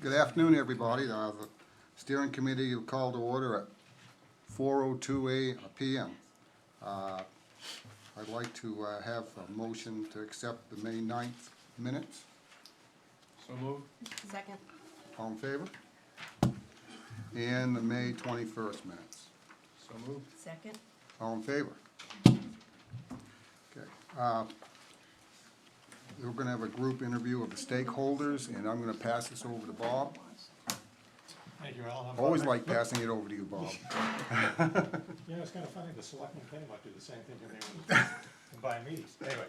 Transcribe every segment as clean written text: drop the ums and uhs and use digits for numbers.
Good afternoon, everybody. The steering committee will call to order at 4:02 p.m. I'd like to have a motion to accept the May 9th minutes. So moved. Second. All in favor? And the May 21st minutes. So moved. Second. All in favor? Okay. We're going to have a group interview of the stakeholders, and I'm going to pass this over to Bob. Thank you, Alan. Always like passing it over to you, Bob. You know, it's kind of funny, the selectmen came up do the same thing when they were buying meetings. Anyway,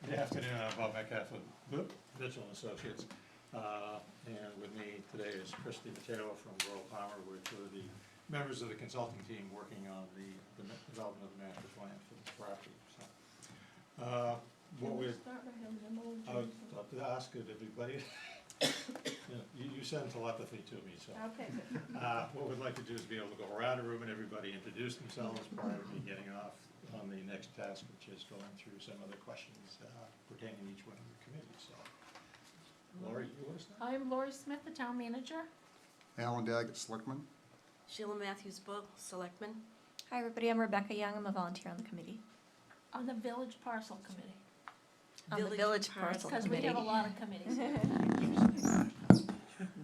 good afternoon, I'm Bob Metcalf with Mitchell & Associates. And with me today is Christy Mateo from Royal Palmer, which are the members of the consulting team working on the development of the master plan for this property. So, what we, I would love to ask it, everybody. You send telepathy to me, so. Okay, good. What we'd like to do is be able to go around the room and everybody introduce themselves prior to me getting off on the next task, which is going through some other questions pertaining to each one of your committees, so. Lori, you want to start? I'm Lori Smith, the town manager. Alan Daggett, Selectman. Sheila Matthews Book, Selectman. Hi everybody, I'm Rebecca Young, I'm a volunteer on the committee. On the village parcel committee, On the village parcel because we committee. have a lot of committees.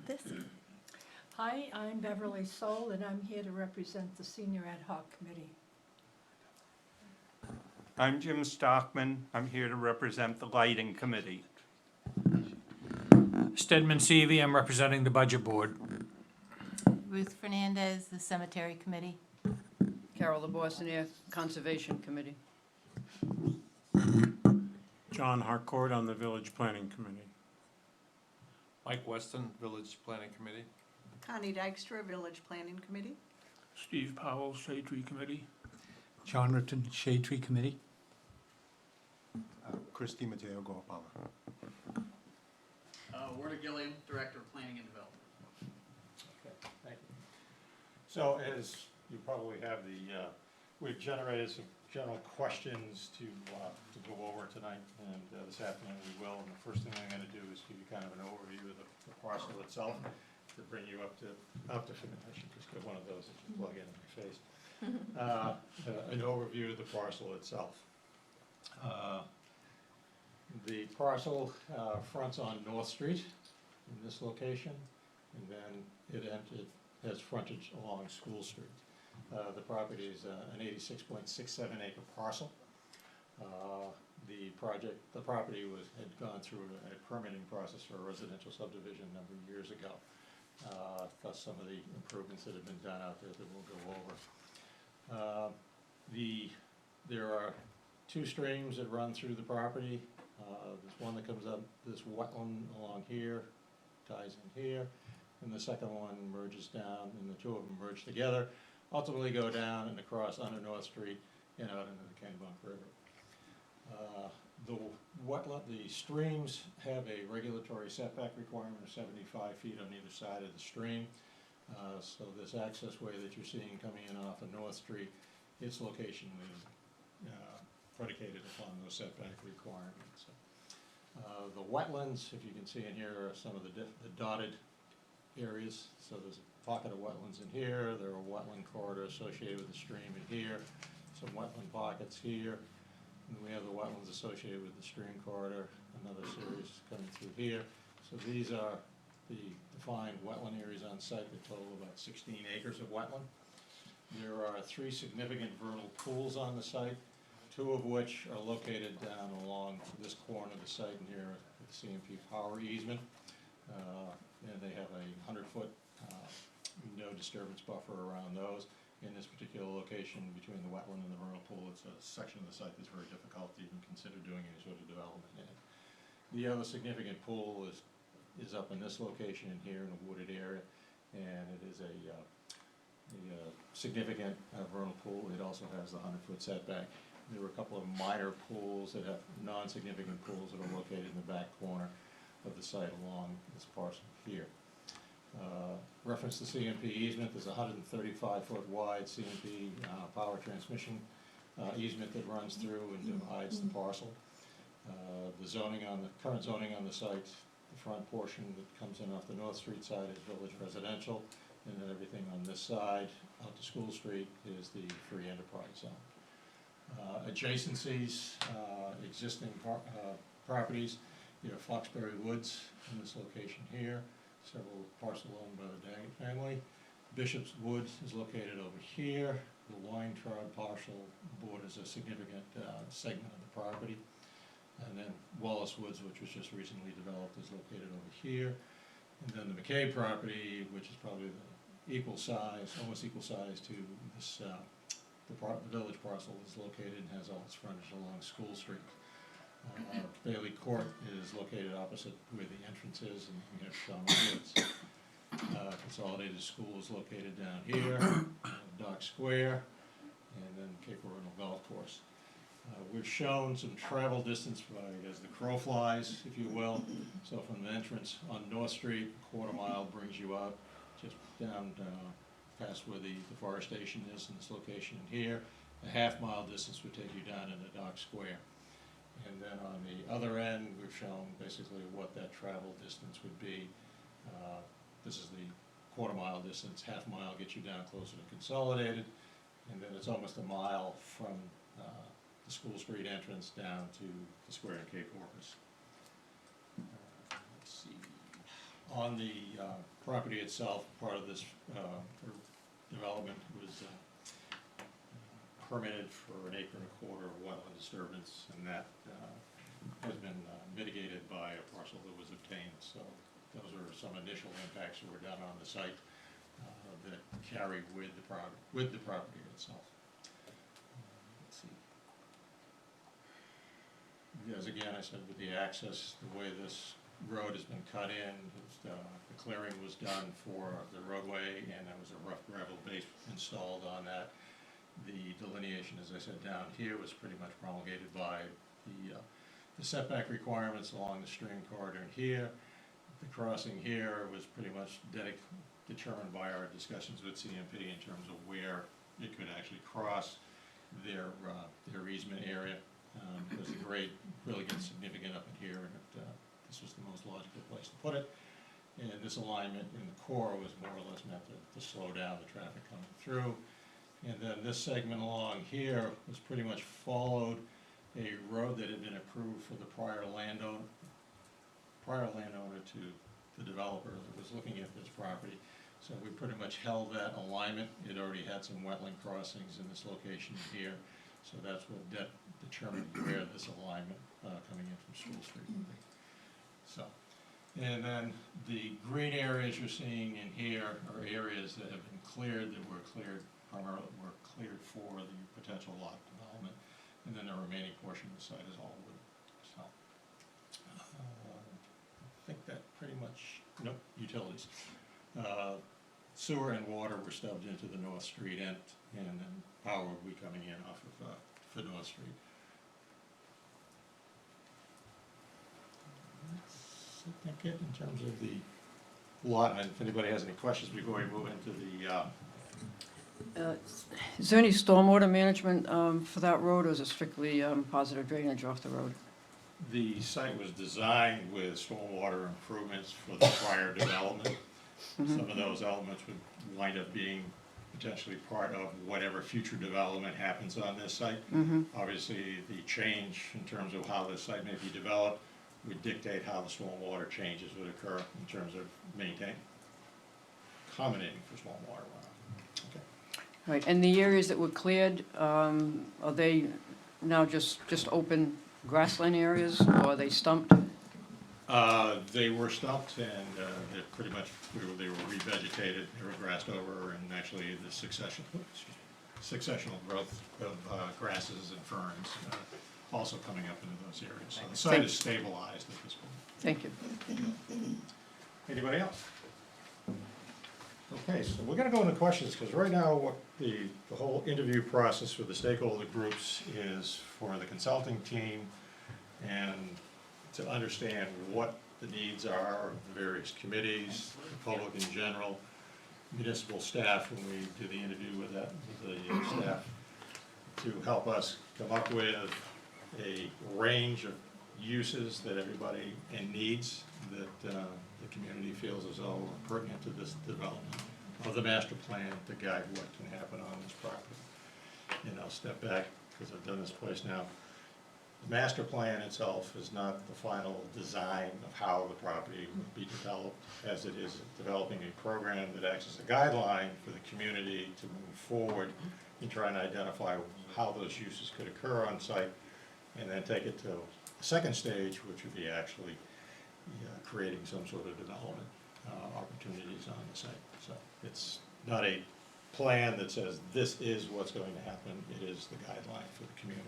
This, Hi, I'm Beverly Soul, and I'm here to represent the Senior Ad Hoc Committee. I'm Jim Stockman. I'm here to represent the Lighting Committee. Stedman Seavey, I'm representing the Budget Board. Ruth Fernandez, the Cemetery Committee. Carol LeBoissonier, Conservation Committee. John Harcourt on the Village Planning Committee. Mike Weston, Village Planning Committee. Connie Dykstra, Village Planning Committee. Steve Powell, Shade Tree Committee. John Ripton, Shade Tree Committee. Christy Mateo, Goa Power. Werner Gilliam, Director of Planning and Development. Okay, thank you. So as you probably have we've generated some general questions to go over tonight, and this afternoon we will. And the first thing I'm going to do is give you kind of an overview of the parcel itself to bring you up to I should just get one of those that you plug in my face. An overview of the parcel itself. The parcel fronts on North Street in this location, and then it has frontage along School Street. The property is an 86.67 acre parcel. The property had gone through a permitting process for a residential subdivision a number of years ago. Plus some of the improvements that have been done out there that we'll go over. There are two streams that run through the property. There's one that comes up this wetland along here, ties in here, and the second one merges down, and the two of them merge together, ultimately go down and across under North Street and out into the Kennebunkport River. The streams have a regulatory setback requirement of 75 feet on either side of the stream. So this access way that you're seeing coming in off of North Street, its location is predicated upon those setback requirements. The wetlands, if you can see in here, are some of the dotted areas. So there's a pocket of wetlands in here, there are wetland corridors associated with the stream in here, some wetland pockets here, and we have the wetlands associated with the stream corridor, another series coming through here. So these are the defined wetland areas on site that total about 16 acres of wetland. There are 3 significant vernal pools on the site, 2 of which are located down along this corner of the site in here at the CMP power easement. And they have a 100-foot no disturbance buffer around those. In this particular location between the wetland and the vernal pool, it's a section of the site that's very difficult to even consider doing any sort of development in. The other significant pool is up in this location in here in a wooded area, and it is a significant vernal pool. It also has the 100-foot setback. There were a couple of minor pools that have non-significant pools that are located in the back corner of the site along this parcel here. Reference to CMP easement, there's a 135-foot wide CMP power transmission easement that runs through and divides the parcel. The current zoning on the site The front portion that comes in off the North Street side is village residential, and then everything on this side, out to School Street, is the free enterprise zone. Adjacencies, existing properties, you have Foxbury Woods in this location here, several parcels owned by the Daggett family. Bishop's Woods is located over here. The Weintraub parcel borders a significant segment of the property. And then Wallace Woods, which was just recently developed, is located over here. And then the McKay property, which is probably the equal size, almost equal size to this, the village parcel, is located and has all its frontage along School Street. Bailey Court is located opposite where the entrance is, and we have Shaman Woods. Consolidated School is located down here, Dock Square, and then Cape Original Golf Course. We've shown some travel distance by, as the crow flies, if you will. So from the entrance on North Street, a quarter mile brings you up, just down past where the forest station is in this location here. A half-mile distance would take you down into Dock Square. And then on the other end, we've shown basically what that travel distance would be. This is the quarter-mile distance, half-mile gets you down closer to Consolidated, and then it's almost a mile from the School Street entrance down to the square in Cape Orcas. Let's see. On the property itself, part of this development was permitted for an acre and a quarter of wetland disturbance, and that has been mitigated by a parcel that was obtained. So those are some initial impacts that were done on the site that carry with the property itself. Let's see. As again, I said, with the access, the way this road has been cut in, the clearing was done for the roadway, and there was a rough gravel base installed on that. The delineation, as I said, down here was pretty much promulgated by the setback requirements along the stream corridor here. The crossing here was pretty much determined by our discussions with CMP in terms of where it could actually cross their easement area, because the grade really gets significant up in here, and this was the most logical place to put it. And this alignment in the core was more or less meant to slow down the traffic coming through. And then this segment along here was pretty much followed a road that had been approved for the prior landowner to the developer that was looking at this property. So we pretty much held that alignment. It already had some wetland crossings in this location here. So that's what determined where this alignment coming in from School Street would be. So, and then the green areas you're seeing in here are areas that have been cleared, that were cleared primarily for the potential lot development, and then the remaining portion of the site is all wood. So, I think that pretty much, nope, utilities. Sewer and water were stubbed into the North Street end, and then power will be coming in off of for North Street. That's, I think, it in terms of the lot. And if anybody has any questions before we move into the Is there any stormwater management for that road, or is it strictly positive drainage off the road? The site was designed with stormwater improvements for the prior development. Some of those elements would wind up being potentially part of whatever future development happens on this site. Obviously, the change in terms of how this site may be developed would dictate how the stormwater changes would occur in terms of accommodating for stormwater runoff. Okay. Right, and the areas that were cleared, are they now just open grassland areas, or are they stumped? They were stumped, and they're pretty much, they were revegetated, they were grassed over, and actually the successional growth of grasses and ferns also coming up into those areas. So the site is stabilized at this point. Thank you. Anybody else? Okay, so we're gonna go into questions, because right now, what the whole interview process for the stakeholder groups is for the consulting team and to understand what the needs are of the various committees, the public in general, municipal staff, when we do the interview with the staff, to help us come up with a range of uses that everybody, and needs that the community feels as though are pertinent to this development of the master plan to guide what can happen on this property. And I'll step back, because I've done this twice now. The master plan itself is not the final design of how the property will be developed, as it is developing a program that acts as a guideline for the community to move forward and try and identify how those uses could occur on site, and then take it to the second stage, which would be actually creating some sort of development opportunities on the site. So it's not a plan that says this is what's going to happen, it is the guideline for the community.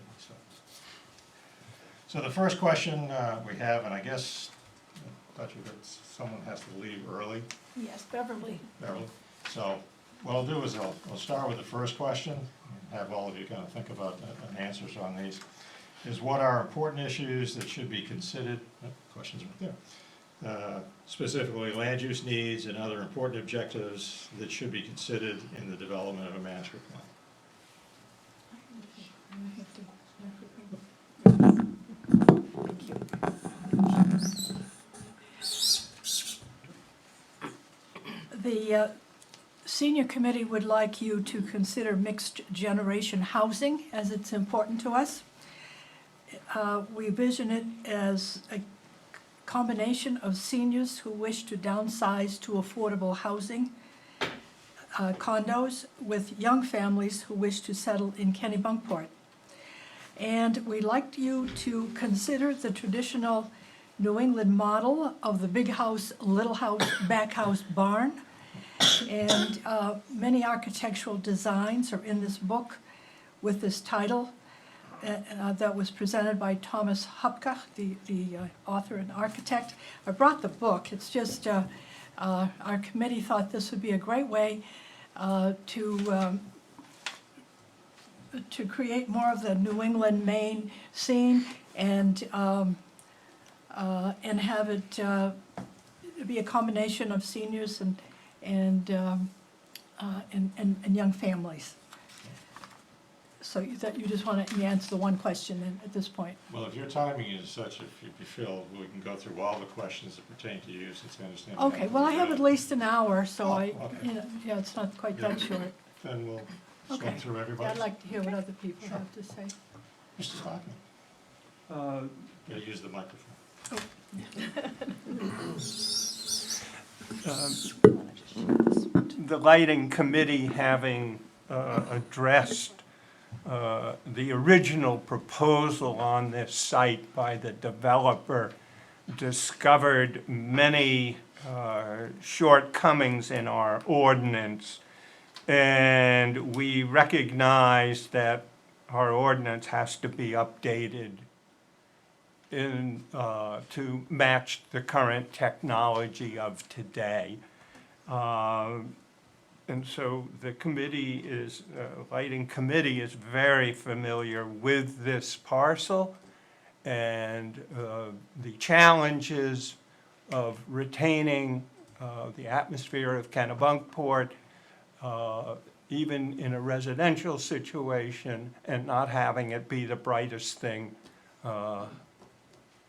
So the first question we have, and I guess, I thought you that someone has to leave early. Yes, Beverly. Beverly. So what I'll do is I'll start with the first question, and have all of you kind of think about answers on these. Is what are important issues that should be considered, questions right there, specifically land use needs and other important objectives that should be considered in the development of a master plan. The senior committee would like you to consider mixed generation housing, as it's important to us. We vision it as a combination of seniors who wish to downsize to affordable housing, condos, with young families who wish to settle in Kennebunkport. And we'd like you to consider the traditional New England model of the big house, little house, back house barn. And many architectural designs are in this book with this title that was presented by Thomas Hupka, the author and architect. I brought the book. It's just our committee thought this would be a great way to create more of the New England, Maine scene, and have it be a combination of seniors and young families. So you just want to answer the one question then at this point. Well, if your timing is such, if you feel we can go through all the questions that pertain to you, since I understand. Okay, well, I have at least an hour, so okay. yeah, it's not quite that short. Then we'll Okay. swing through everybody. I'd like to hear what other people Sure. have to say. Mr. Stockman, gotta use the microphone. The lighting committee, having addressed the original proposal on this site by the developer, discovered many shortcomings in our ordinance, and we recognize that our ordinance has to be updated to match the current technology of today. And so the committee lighting committee is very familiar with this parcel and the challenges of retaining the atmosphere of Kennebunkport, even in a residential situation, and not having it be the brightest thing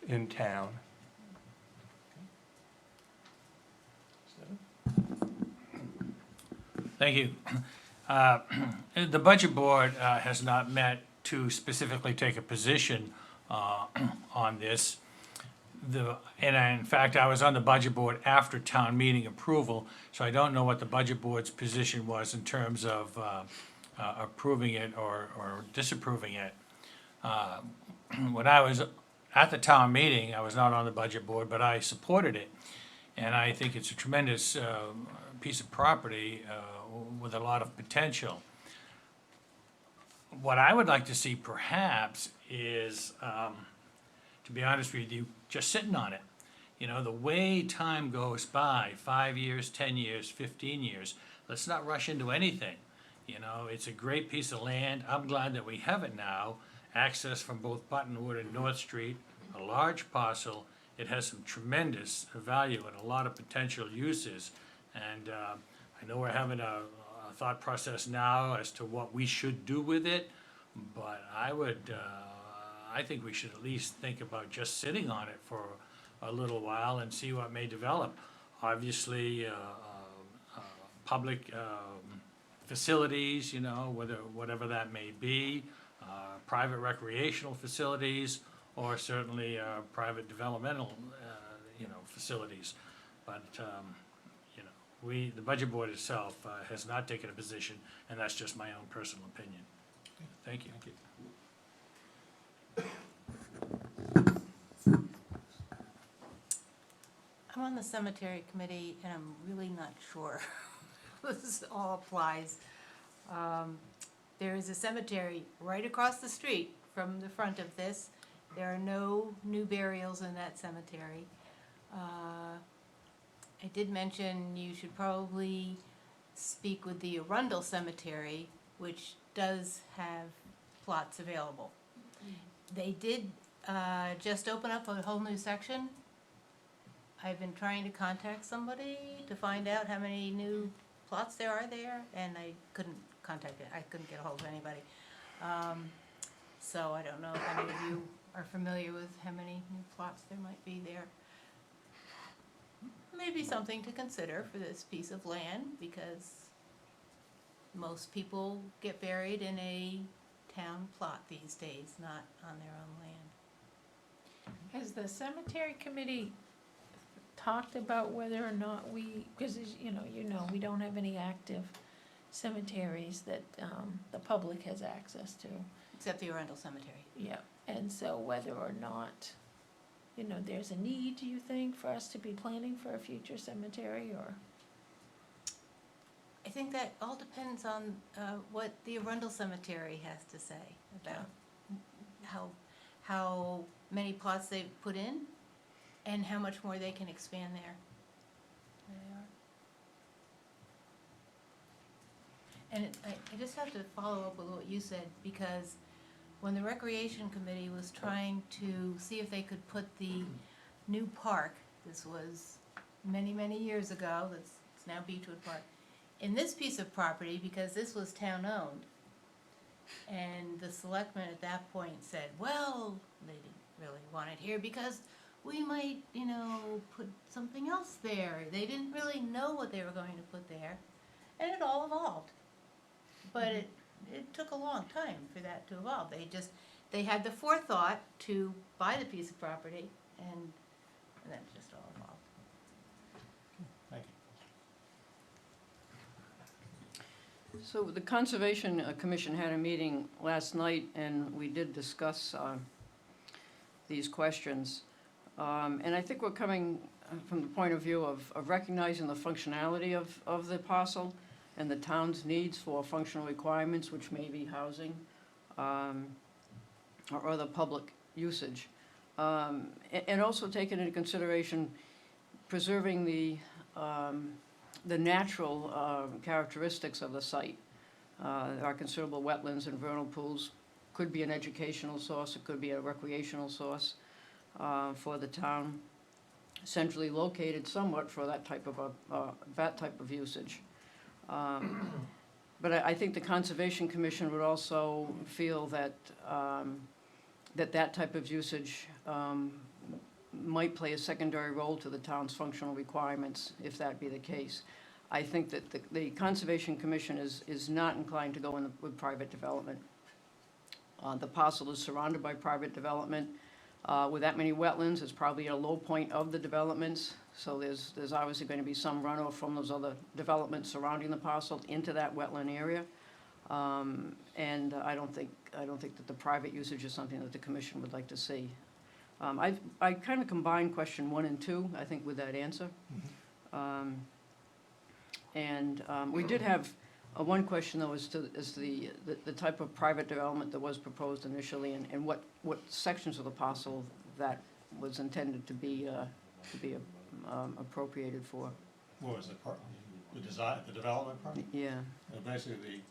in town. Thank you. The budget board has not met to specifically take a position on this. In fact, I was on the budget board after town meeting approval, so I don't know what the budget board's position was in terms of approving it or disapproving it. When I was at the town meeting, I was not on the budget board, but I supported it. And I think it's a tremendous piece of property with a lot of potential. What I would like to see perhaps is, to be honest with you, just sitting on it. You know, the way time goes by, 5 years, 10 years, 15 years, let's not rush into anything. You know, it's a great piece of land. I'm glad that we have it now. Access from both Buttonwood and North Street, a large parcel. It has some tremendous value and a lot of potential uses. And I know we're having a thought process now as to what we should do with it, but I think we should at least think about just sitting on it for a little while and see what may develop. Obviously, public facilities, you know, whatever that may be, private recreational facilities, or certainly private developmental, you know, facilities. But, you know, the budget board itself has not taken a position, and that's just my own personal opinion. Thank you. I'm on the cemetery committee, and I'm really not sure this all applies. There is a cemetery right across the street from the front of this. There are no new burials in that cemetery. I did mention you should probably speak with the Arundel Cemetery, which does have plots available. They did just open up a whole new section. I've been trying to contact somebody to find out how many new plots there are there, and I couldn't contact it. I couldn't get a hold of anybody. So I don't know if any of you are familiar with how many new plots there might be there. Maybe something to consider for this piece of land, because most people get buried in a town plot these days, not on their own land. Has the cemetery committee talked about whether or not we, because you know, we don't have any active cemeteries that the public has access to. Except the Arundel Cemetery. Yeah, and so whether or not, you know, there's a need, do you think, for us to be planning for a future cemetery, or? I think that all depends on what the Arundel Cemetery has to say about how many plots they've put in and how much more they can expand there. There they are. And I just have to follow up with what you said, because when the Recreation Committee was trying to see if they could put the new park, this was many, many years ago, it's now Beechwood Park, in this piece of property, because this was town-owned. And the selectmen at that point said, well, they didn't really want it here because we might, you know, put something else there. They didn't really know what they were going to put there. And it all evolved. But it took a long time for that to evolve. They had the forethought to buy the piece of property, and that just all evolved. Thank you. So the Conservation Commission had a meeting last night, and we did discuss these questions. And I think we're coming from the point of view of recognizing the functionality of the parcel and the town's needs for functional requirements, which may be housing or other public usage. And also taking into consideration preserving the natural characteristics of the site. There are considerable wetlands and vernal pools. Could be an educational source, it could be a recreational source for the town. Centrally located somewhat for that type of usage. But I think the Conservation Commission would also feel that that type of usage might play a secondary role to the town's functional requirements, if that be the case. I think that the Conservation Commission is not inclined to go in with private development. The parcel is surrounded by private development. With that many wetlands, it's probably a low point of the developments, so there's obviously going to be some runoff from those other developments surrounding the parcel into that wetland area. And I don't think that the private usage is something that the commission would like to see. I kind of combined question 1 and 2, I think, with that answer. We did have one question, though, as to the type of private development that was proposed initially, and what sections of the parcel that was intended to be appropriated for. What was the part, the design, the development part? Yeah. Basically,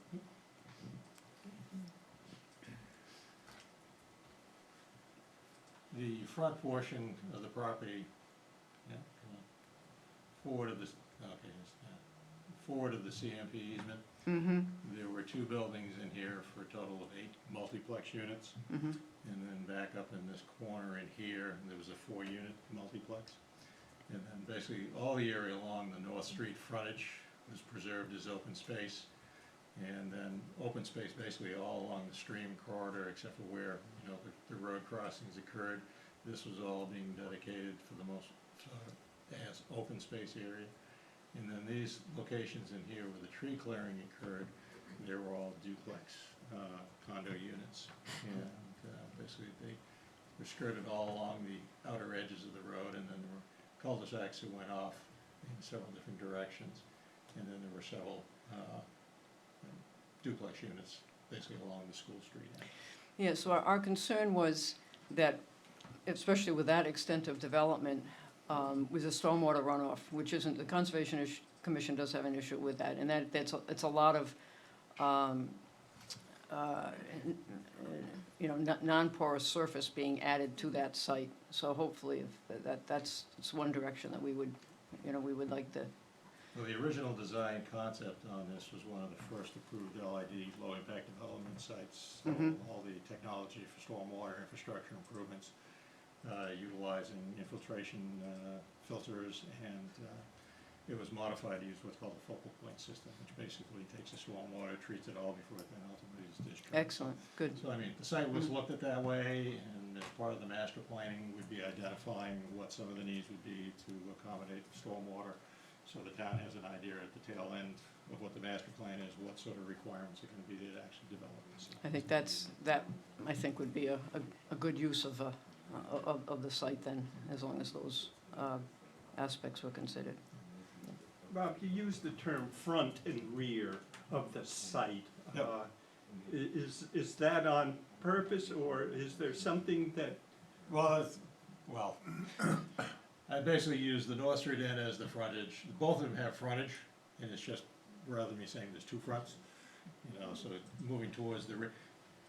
the front portion of the property, forward of the CMP easement, There were 2 buildings in here for a total of 8 multiplex units. Mhm. And then back up in this corner in here, there was a 4-unit multiplex. And then basically all the area along the North Street frontage was preserved as open space. And then open space basically all along the stream corridor, except for where, the road crossings occurred. This was all being dedicated for the most, as open space area. And then these locations in here where the tree clearing occurred, they were all duplex condo units. And basically they were skirted all along the outer edges of the road, and then there were cul-de-sacs that went off in several different directions. And then there were several duplex units basically along the school street end. Yeah, so our concern was that, especially with that extent of development, with the stormwater runoff, which isn't, the Conservation Commission does have an issue with that, and it's a lot of, non-porous surface being added to that site. So hopefully, that's one direction that we would like to. Well, the original design concept on this was one of the first approved LID, low-impact development sites. So all the technology for stormwater infrastructure improvements, utilizing infiltration filters, and it was modified to use what's called a focal point system, which basically takes the stormwater, treats it all before it then ultimately is discharged. Excellent, good. So, I mean, the site was looked at that way, and as part of the master planning, we'd be identifying what some of the needs would be to accommodate stormwater. So the town has an idea at the tail end of what the master plan is, what sort of requirements are gonna be there to actually develop this. I think I think would be a good use of the site then, as long as those aspects were considered. Bob, you used the term front and rear of the site. Yep. Is that on purpose, or is there something that? Well, I basically use the North Street end as the frontage. Both of them have frontage, and it's just, rather than me saying there's 2 fronts, so moving towards the rear.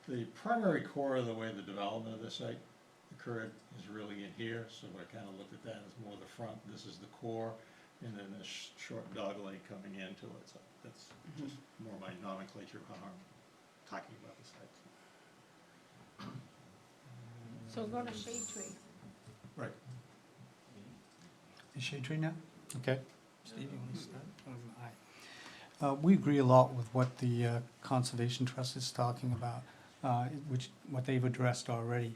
The primary core of the way the development of the site occurred is really in here, so I kind of looked at that as more the front. This is the core, and then this short dog leg coming into it. So that's just more my nomenclature of how I'm talking about the site. So go to shade tree. Right. Is shade tree now? Okay. Steve, you want to start? Aye. We agree a lot with what the Conservation Trust is talking about, what they've addressed already.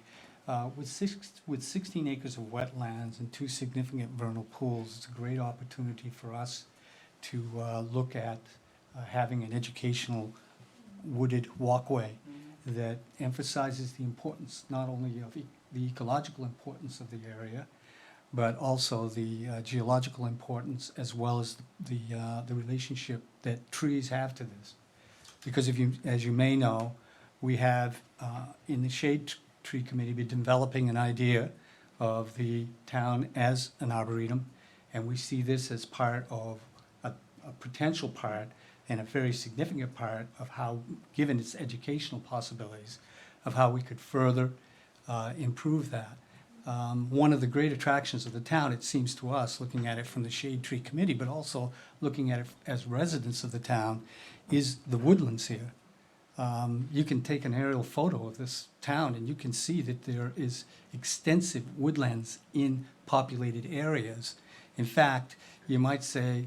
With 16 acres of wetlands and 2 significant vernal pools, it's a great opportunity for us to look at having an educational wooded walkway that emphasizes the importance not only of the ecological importance of the area, but also the geological importance, as well as the relationship that trees have to this. Because as you may know, we have in the Shade Tree Committee been developing an idea of the town as an arboretum, and we see this as part of a potential part and a very significant part of how, given its educational possibilities, of how we could further improve that. One of the great attractions of the town, it seems to us, looking at it from the Shade Tree Committee, but also looking at it as residents of the town, is the woodlands here. You can take an aerial photo of this town and you can see that there is extensive woodlands in populated areas. In fact, you might say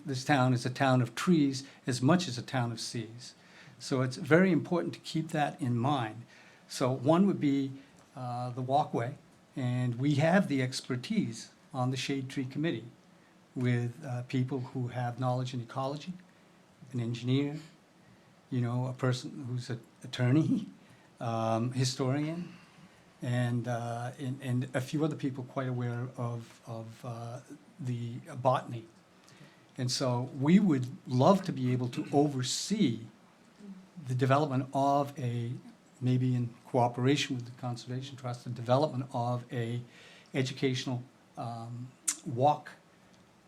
this town is a town of trees as much as a town of seas. So it's very important to keep that in mind. So one would be the walkway, and we have the expertise on the Shade Tree Committee with people who have knowledge in ecology, an engineer, a person who's an attorney, historian, and a few other people quite aware of the botany. And so we would love to be able to oversee the development of maybe in cooperation with the Conservation Trust, the development of a educational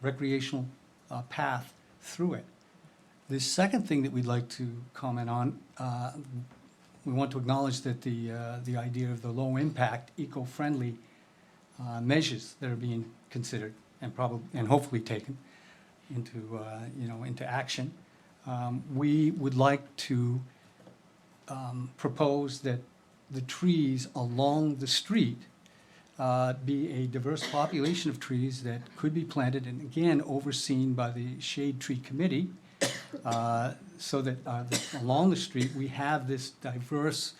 recreational path through it. The second thing that we'd like to comment on, we want to acknowledge that the idea of the low-impact, eco-friendly measures that are being considered and hopefully taken into action we would like to propose that the trees along the street be a diverse population of trees that could be planted, and again, overseen by the Shade Tree Committee, so that along the street, we have this diverse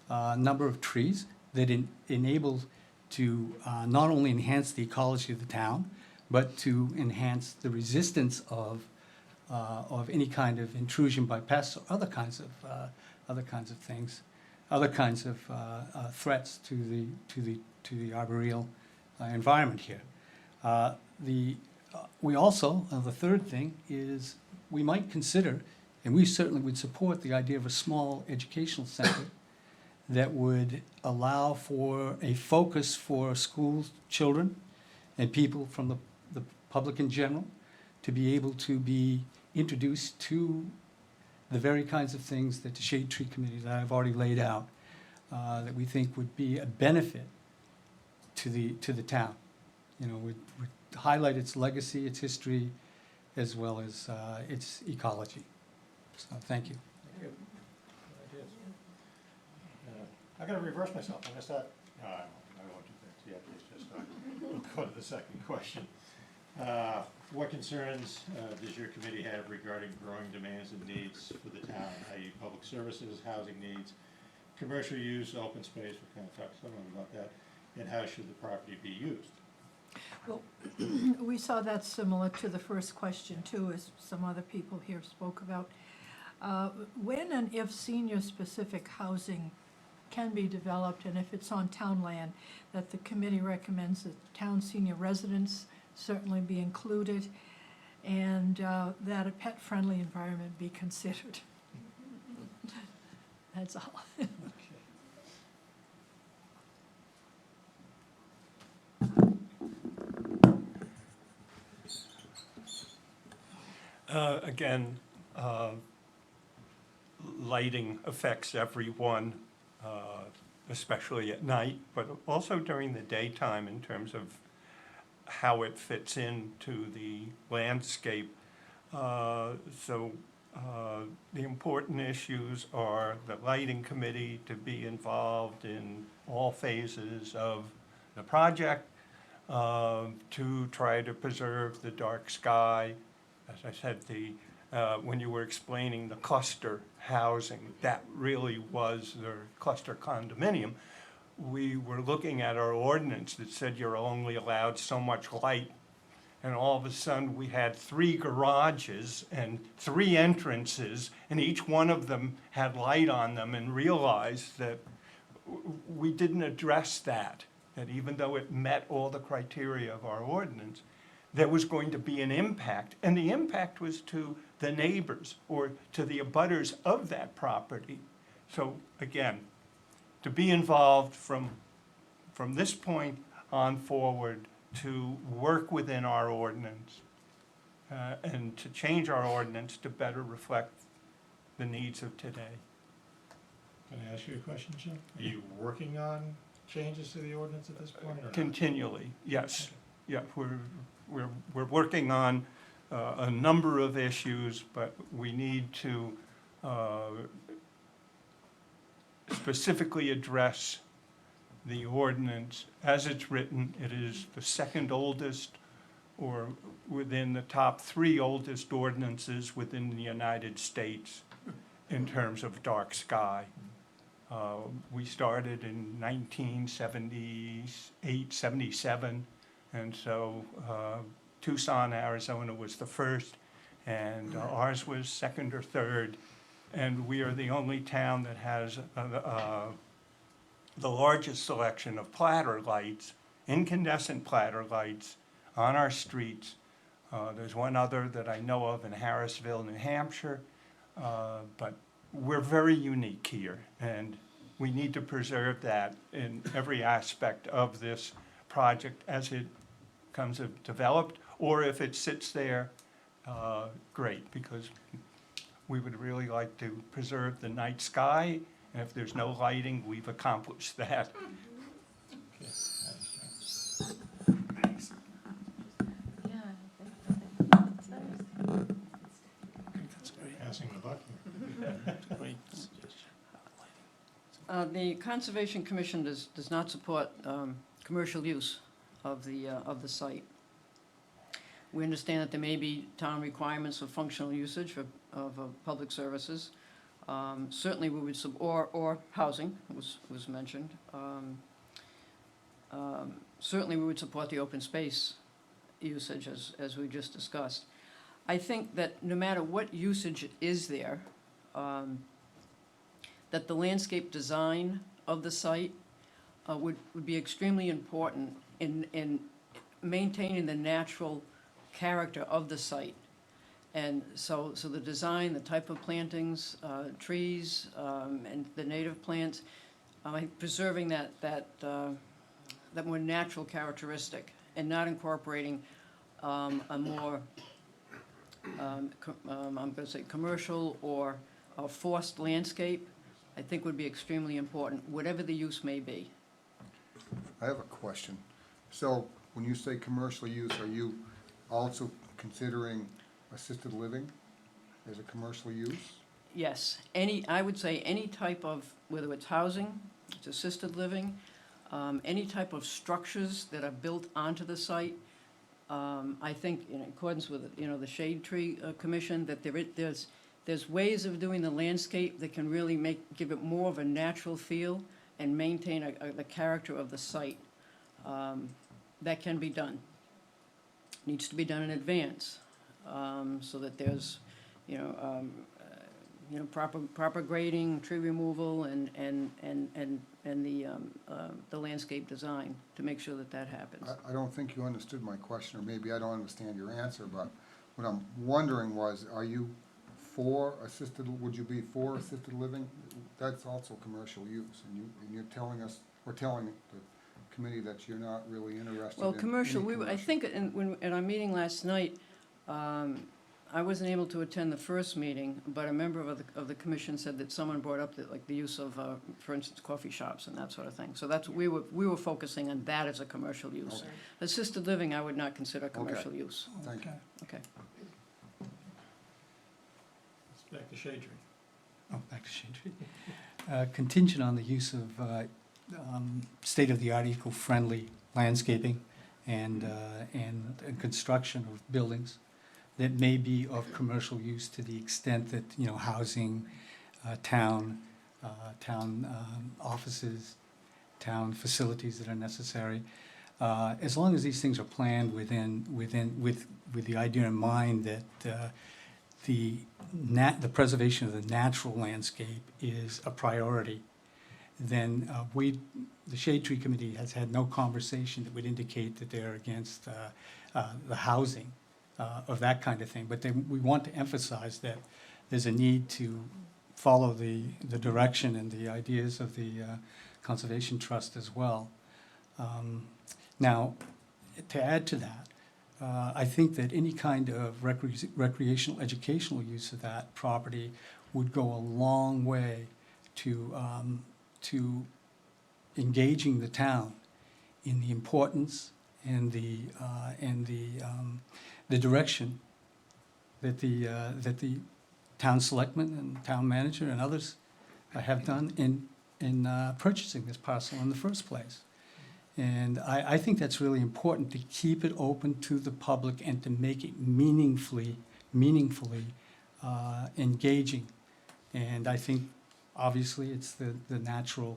number of trees that enable to not only enhance the ecology of the town, but to enhance the resistance of any kind of intrusion by pests or other kinds of things, other kinds of threats to the arboreal environment here. We also, the third thing is, we might consider, and we certainly would support the idea of a small educational center that would allow for a focus for school children and people from the public in general to be able to be introduced to the very kinds of things that the Shade Tree Committee that I've already laid out, that we think would be a benefit to the town. You know, would highlight its legacy, its history, as well as its ecology. So, thank you. Thank you. Good ideas. I gotta reverse myself, I missed that. No, I won't do that yet, it's just, we'll go to the second question. What concerns does your committee have regarding growing demands and needs for the town, i.e. public services, housing needs, commercial use, open space, we kind of talked some about that, and how should the property be used? Well, we saw that similar to the first question too, as some other people here spoke about. When and if senior-specific housing can be developed, and if it's on town land, that the committee recommends that town senior residents certainly be included, and that a pet-friendly environment be considered. That's all. Again, lighting affects everyone, especially at night, but also during the daytime in terms of how it fits into the landscape. So the important issues are the lighting committee to be involved in all phases of the project, to try to preserve the dark sky. As I said, when you were explaining the cluster housing, that really was the cluster condominium. We were looking at our ordinance that said you're only allowed so much light, and all of a sudden we had 3 garages and 3 entrances, and each one of them had light on them, and realized that we didn't address that even though it met all the criteria of our ordinance, there was going to be an impact, and the impact was to the neighbors or to the abutters of that property. So again, to be involved from this point on forward, to work within our ordinance and to change our ordinance to better reflect the needs of today. Can I ask you a question, Jim? Are you working on changes to the ordinance at this point, or not? Continually, yes. Yeah, we're working on a number of issues, but we need to specifically address the ordinance as it's written. It is the second oldest, or within the top 3 oldest ordinances within the United States in terms of dark sky. We started in 1978, 77, and so Tucson, Arizona was the first, and ours was second or third, and we are the only town that has the largest selection of platter lights, incandescent platter lights, on our streets. There's one other that I know of in Harrisville, New Hampshire, but we're very unique here, and we need to preserve that in every aspect of this project as it comes developed, or if it sits there, great, because we would really like to preserve the night sky, and if there's no lighting, we've accomplished that. Yeah. Passing The Conservation Commission does not support commercial use of the site. We understand that there may be town requirements for functional usage of public services. Certainly we would, or housing was mentioned. Certainly we would support the open space usage as we just discussed. I think that no matter what usage is there, that the landscape design of the site would be extremely important in maintaining the natural character of the site. And so the design, the type of plantings, trees, and the native plants, preserving that more natural characteristic and not incorporating a more, I'm going to say commercial or a forced landscape, I think would be extremely important, whatever the use may be. I have a question. So when you say commercial use, are you also considering assisted living as a commercial use? Yes, I would say any type of, whether it's housing, it's assisted living, any type of structures that are built onto the site. I think in accordance with, the Shade Tree Commission, that there's ways of doing the landscape that can really give it more of a natural feel and maintain the character of the site. That can be done. Needs to be done in advance, so that there's, proper grading, tree removal, and the landscape design to make sure that happens. I don't think you understood my question, or maybe I don't understand your answer, but what I'm wondering was, are you would you be for assisted living? That's also commercial use, and you're telling us, or telling the committee that you're not really interested Well, in commercial, any I think in our meeting last night, I wasn't able to attend the first meeting, but a member of the commission said that someone brought up the use of, for instance, coffee shops and that sort of thing. So we were focusing on that as a commercial use. Okay. Assisted living, I would not consider commercial use. Thank you. Okay. Back to Shade Tree. Oh, back to Shade Tree. Contingent on the use of state-of-the-art eco-friendly landscaping and construction of buildings that may be of commercial use to the extent that, housing, town offices, town facilities that are necessary. As long as these things are planned with the idea in mind that the preservation of the natural landscape is a priority, then the Shade Tree Committee has had no conversation that would indicate that they're against the housing of that kind of thing. But we want to emphasize that there's a need to follow the direction and the ideas of the Conservation Trust as well. Now, to add to that, I think that any kind of recreational, educational use of that property would go a long way to engaging the town in the importance and the direction that the town selectmen and town manager and others have done in purchasing this parcel in the first place. And I think that's really important, to keep it open to the public and to make it meaningfully engaging. And I think, obviously, it's the natural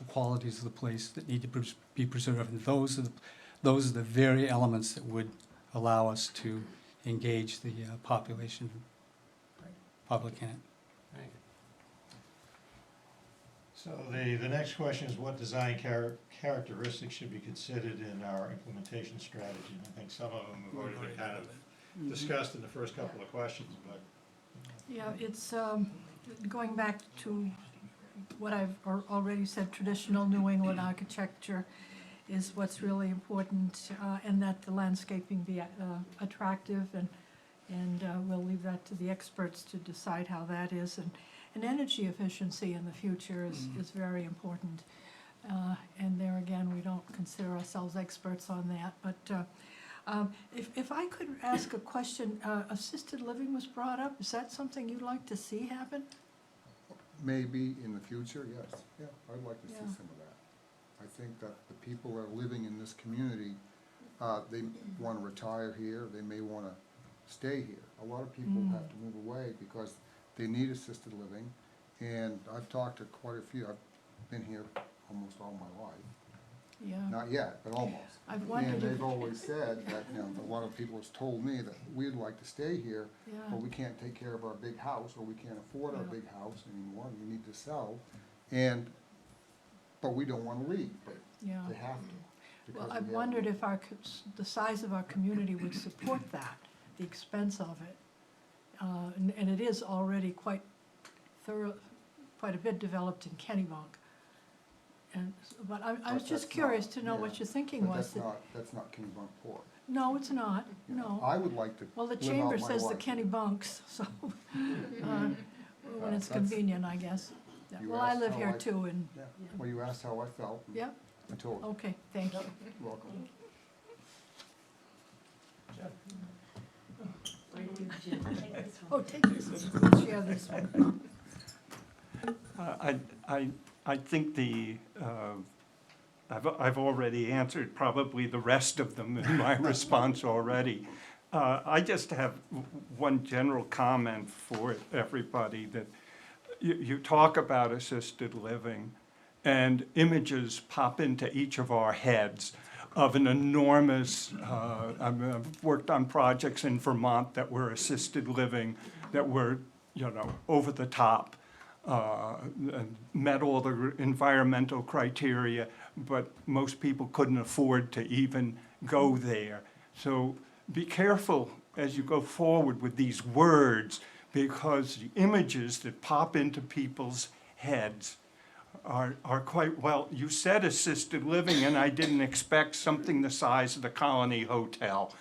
qualities of the place that need to be preserved. And those are the very elements that would allow us to engage the population, public in it. Thank you. So the next question is, what design characteristics should be considered in our implementation strategy? And I think some of them have already been kind of discussed in the first couple of questions, but. Yeah, it's going back to what I've already said, traditional New England architecture is what's really important, and that the landscaping be attractive, and we'll leave that to the experts to decide how that is. And energy efficiency in the future is very important. And there again, we don't consider ourselves experts on that, but if I could ask a question, assisted living was brought up. Is that something you'd like to see happen? maybe in the future, yes, yeah, I'd like to see Yeah. some of that. I think that the people that are living in this community, they wanna retire here, they may wanna stay here. A lot of people have to move away because they need assisted living, and I've talked to quite a few, I've been here almost all my life. Yeah, Not yet, but almost. I've And wondered if, they've always said that, you know, a lot of people have told me that we'd like to stay here, yeah, but we can't take care of our big house, or we can't afford our Yeah. big house anymore, and we need to sell. And, but we don't wanna leave, but yeah. they have to. because Well, we I've have- wondered if the size of our community would support that, the expense of it. And it is already quite quite a bit developed in Kennebunk. And, but I was But just that's curious not- to know what yeah, your thinking But was. that's not Kennebunkport. No, it's not, You know. no. I would like to Well, the live out chamber my says the life. Kennebunks, so, when it's That's- convenient, I guess. Yeah, You well, I asked live how here I- too, and, Yeah, well, you asked how I felt, and yeah, I told you. okay, thank you. You're welcome. Oh, take this, let's share this one. I think I've already answered probably the rest of them in my response already. I just have one general comment for everybody, that you talk about assisted living, and images pop into each of our heads of an enormous, I've worked on projects in Vermont that were assisted living, that were, you know, over the top, and met all the environmental criteria, but most people couldn't afford to even go there. So be careful as you go forward with these words, because the images that pop into people's heads are quite, well, you said assisted living, and I didn't expect something the size of the Colony Hotel.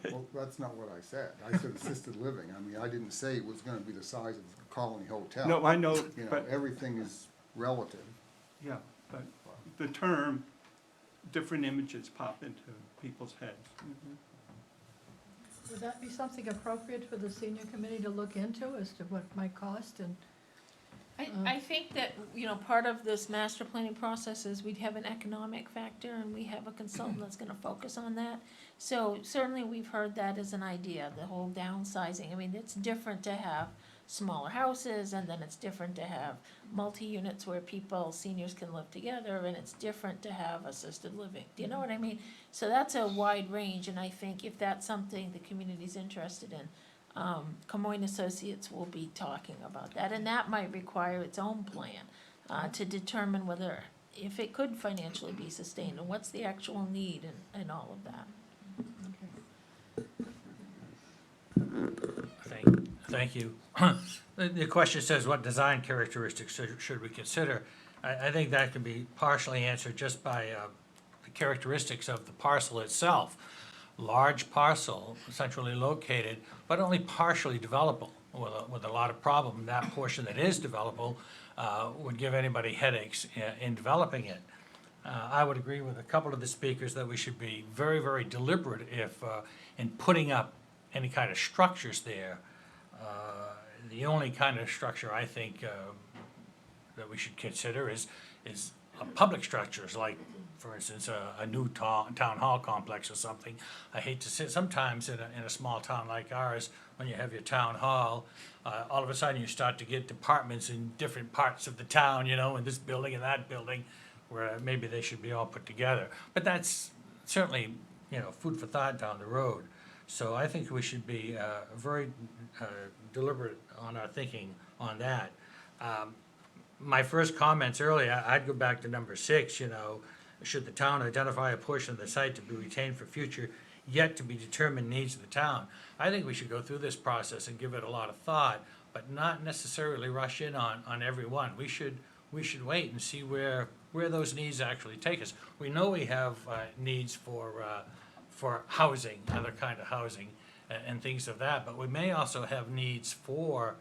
Well, that's not what I said. I said assisted living. I mean, I didn't say it was gonna be the size of the Colony Hotel. No, I know, You know, but, everything is relative. yeah, but the term, different images pop into people's heads. Would that be something appropriate for the senior committee to look into as to what might cost and? I think that, you know, part of this master planning process is we'd have an economic factor, and we have a consultant that's gonna focus on that. So certainly, we've heard that as an idea, the whole downsizing. I mean, it's different to have smaller houses, and then it's different to have multi-units where seniors can live together, and it's different to have assisted living. Do you know what I mean? So that's a wide range, and I think if that's something the community's interested in, Camoin Associates will be talking about that, and that might require its own plan, to determine whether, if it could financially be sustained, and what's the actual need and all of that. Thank you. The question says, what design characteristics should we consider? I think that can be partially answered just by the characteristics of the parcel itself. Large parcel, centrally located, but only partially developable, with a lot of problem. That portion that is developable would give anybody headaches in developing it. I would agree with a couple of the speakers that we should be very, very deliberate in putting up any kind of structures there. The only kind of structure I think that we should consider is public structures, like, for instance, a new town hall complex or something. I hate to say, sometimes in a small town like ours, when you have your town hall, all of a sudden you start to get departments in different parts of the town, you know, in this building and that building, where maybe they should be all put together. But that's certainly, you know, food for thought down the road. So I think we should be very deliberate on our thinking on that. My first comments earlier, I'd go back to number 6, you know, should the town identify a portion of the site to be retained for future yet to be determined needs of the town? I think we should go through this process and give it a lot of thought, but not necessarily rush in on every one. We should wait and see where those needs actually take us. We know we have needs for housing, other kind of housing, and things of that, but we may also have needs for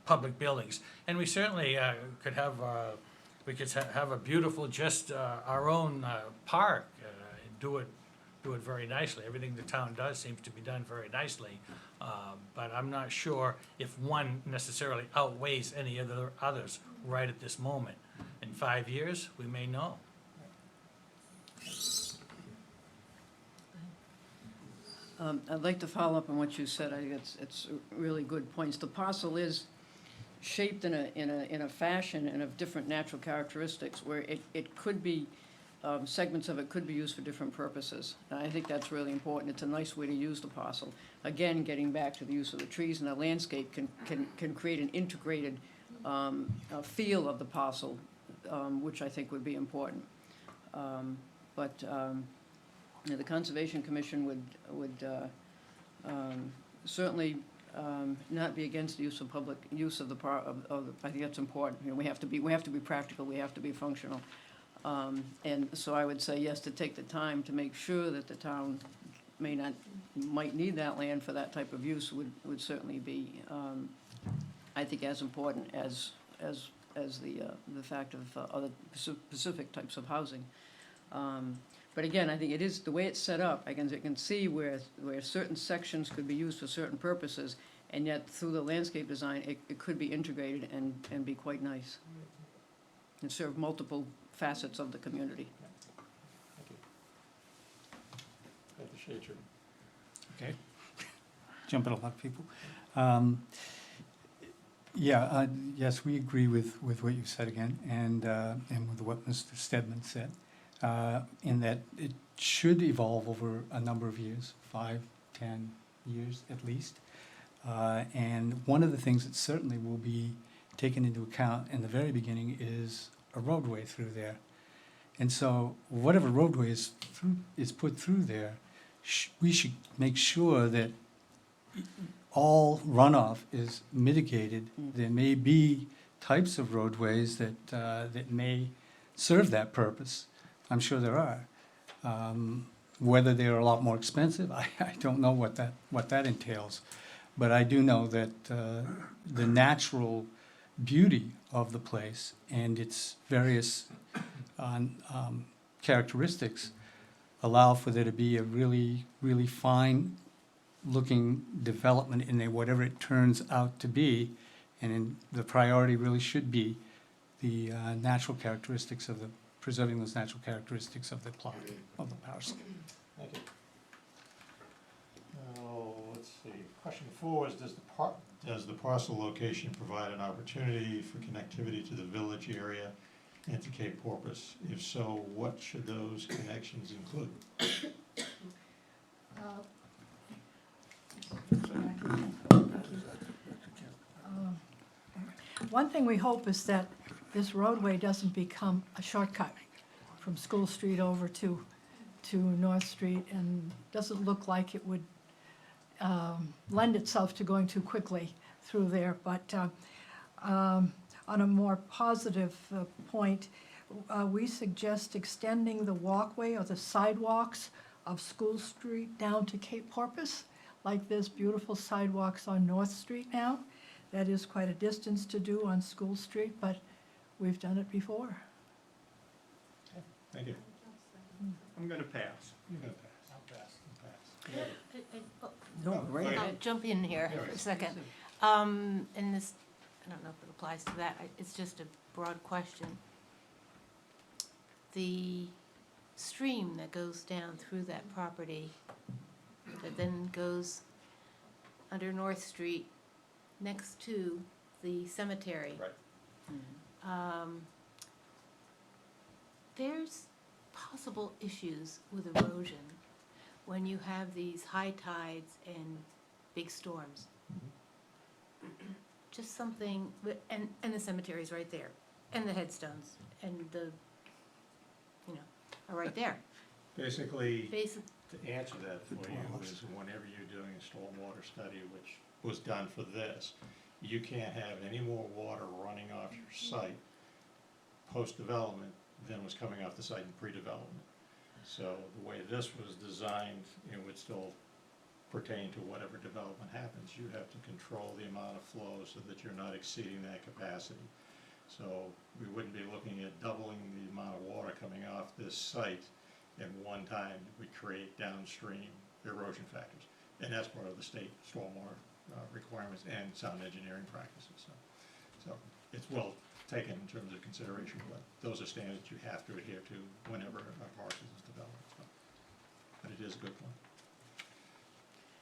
public buildings. And we certainly could have a beautiful, just our own park, do it do it very nicely. Everything the town does seems to be done very nicely. But I'm not sure if one necessarily outweighs any of the others right at this moment. In 5 years, we may know. I'd like to follow up on what you said. I think it's really good points. The parcel is shaped in a fashion and of different natural characteristics where it could be, segments of it could be used for different purposes. And I think that's really important. It's a nice way to use the parcel. Again, getting back to the use of the trees and the landscape can create an integrated feel of the parcel, which I think would be important. The Conservation Commission would certainly not be against the use of public use of I think that's important. You know, we have to be practical, we have to be functional. And so I would say yes, to take the time to make sure that the town might need that land for that type of use would certainly be, I think, as important as the fact of other specific types of housing. But again, I think it is, the way it's set up, I can see where certain sections could be used for certain purposes, and yet through the landscape design, it could be integrated and be quite nice. And serve multiple facets of the community. Thank you. I appreciate your. Okay. Jumping a lot of people. Yes, we agree with what you said again, and with what Mr. Stedman said. In that it should evolve over a number of years, 5, 10 years at least. And one of the things that certainly will be taken into account in the very beginning is a roadway through there. And so whatever roadway is put through there, we should make sure that all runoff is mitigated. There may be types of roadways that may serve that purpose. I'm sure there are. Whether they're a lot more expensive, I don't know what that entails. But I do know that the natural beauty of the place and its various characteristics allow for there to be a really, really fine looking development in there, whatever it turns out to be. And the priority really should be the natural characteristics of preserving those natural characteristics of the plot, of the parcel. Thank you. Let's see. Question 4 is, does the parcel location provide an opportunity for connectivity to the village area and to Cape Porpoise? If so, what should those connections include? One thing we hope is that this roadway doesn't become a shortcut from School Street over to North Street, and doesn't look like it would lend itself to going too quickly through there. But on a more positive point, we suggest extending the walkway or the sidewalks of School Street down to Cape Porpoise, like there's beautiful sidewalks on North Street now. That is quite a distance to do on School Street, but we've done it before. Thank you. I'm going to pass. You're going to pass. I'll pass. No, right. I'll jump in here Yeah, for a right. second. And this, I don't know if it applies to that, it's just a broad question. The stream that goes down through that property, that then goes under North Street next to the cemetery. Right. There's possible issues with erosion when you have these high tides and big storms. Just something, and the cemetery's right there, and the headstones, and are right there. Basically, Basic, to answer that for you is whenever you're doing a stormwater study, which was done for this, you can't have any more water running off your site post-development than was coming off the site in pre-development. So the way this was designed, it would still pertain to whatever development happens. You have to control the amount of flow so that you're not exceeding that capacity. So we wouldn't be looking at doubling the amount of water coming off this site and one time we create downstream erosion factors. And that's part of the state stormwater requirements and sound engineering practices. So it's well taken in terms of consideration, but those are standards you have to adhere to whenever a parcel is developed. So. But it is a good one.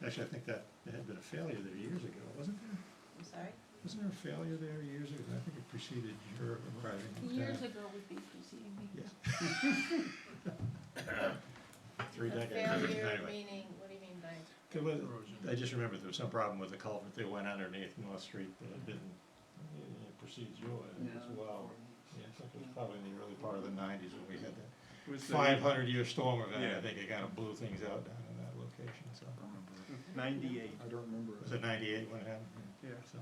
Actually, I think that there had been a failure there years ago, wasn't there? I'm sorry? Wasn't there a failure there years ago? I think it preceded your arriving. Years ago would be preceding me. Yes. 3 A decades. failure, Anyway. meaning, what do you mean by? I just remember there was some problem with the culvert that went underneath North Street that it didn't, it precedes yours as well. Yeah, I think it was probably in the early part of the nineties when we had that 500-year storm event. Yeah. I think it kind of blew things out down in that location, so. 98. I don't remember. Was it 98 when it happened? Yeah. So,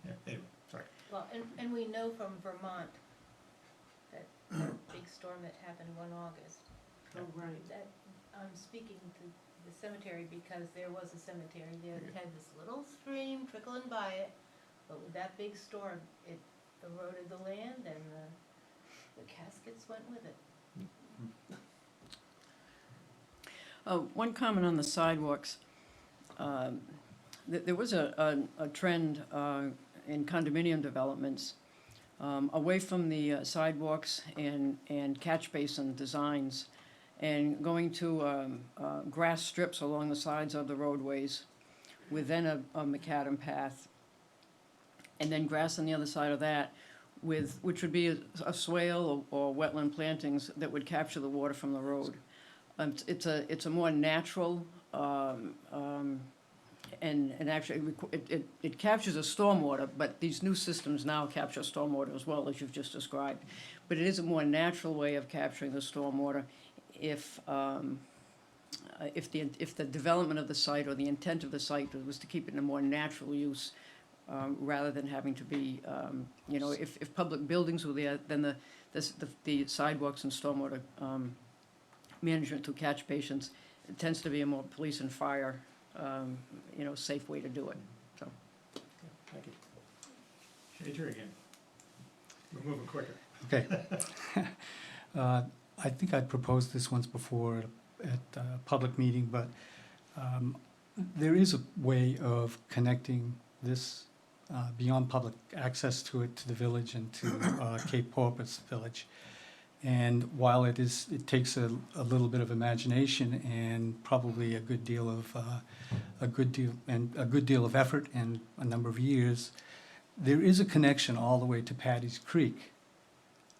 yeah, anyway, sorry. Well, and we know from Vermont that big storm that happened one August. Oh, right. That, I'm speaking to the cemetery because there was a cemetery there that had this little stream trickling by it, but with that big storm, it eroded the land and the caskets went with it. One comment on the sidewalks. There was a trend in condominium developments away from the sidewalks and catch basin designs and going to grass strips along the sides of the roadways with then a macadam path and then grass on the other side of that which would be a swale or wetland plantings that would capture the water from the road. It's a more natural and actually it captures a stormwater, but these new systems now capture stormwater as well, as you've just described. But it is a more natural way of capturing the stormwater if the development of the site or the intent of the site was to keep it in a more natural use, rather than having to be, if public buildings were there, then the sidewalks and stormwater management through catch basins, it tends to be a more police and fire, safe way to do it, so. Thank you. Shader again. We're moving quicker. Okay. I think I proposed this once before at a public meeting, but there is a way of connecting this beyond public access to it, to the village and to Cape Porpoise Village. And while it takes a little bit of imagination and probably a good deal of effort and a number of years, there is a connection all the way to Patty's Creek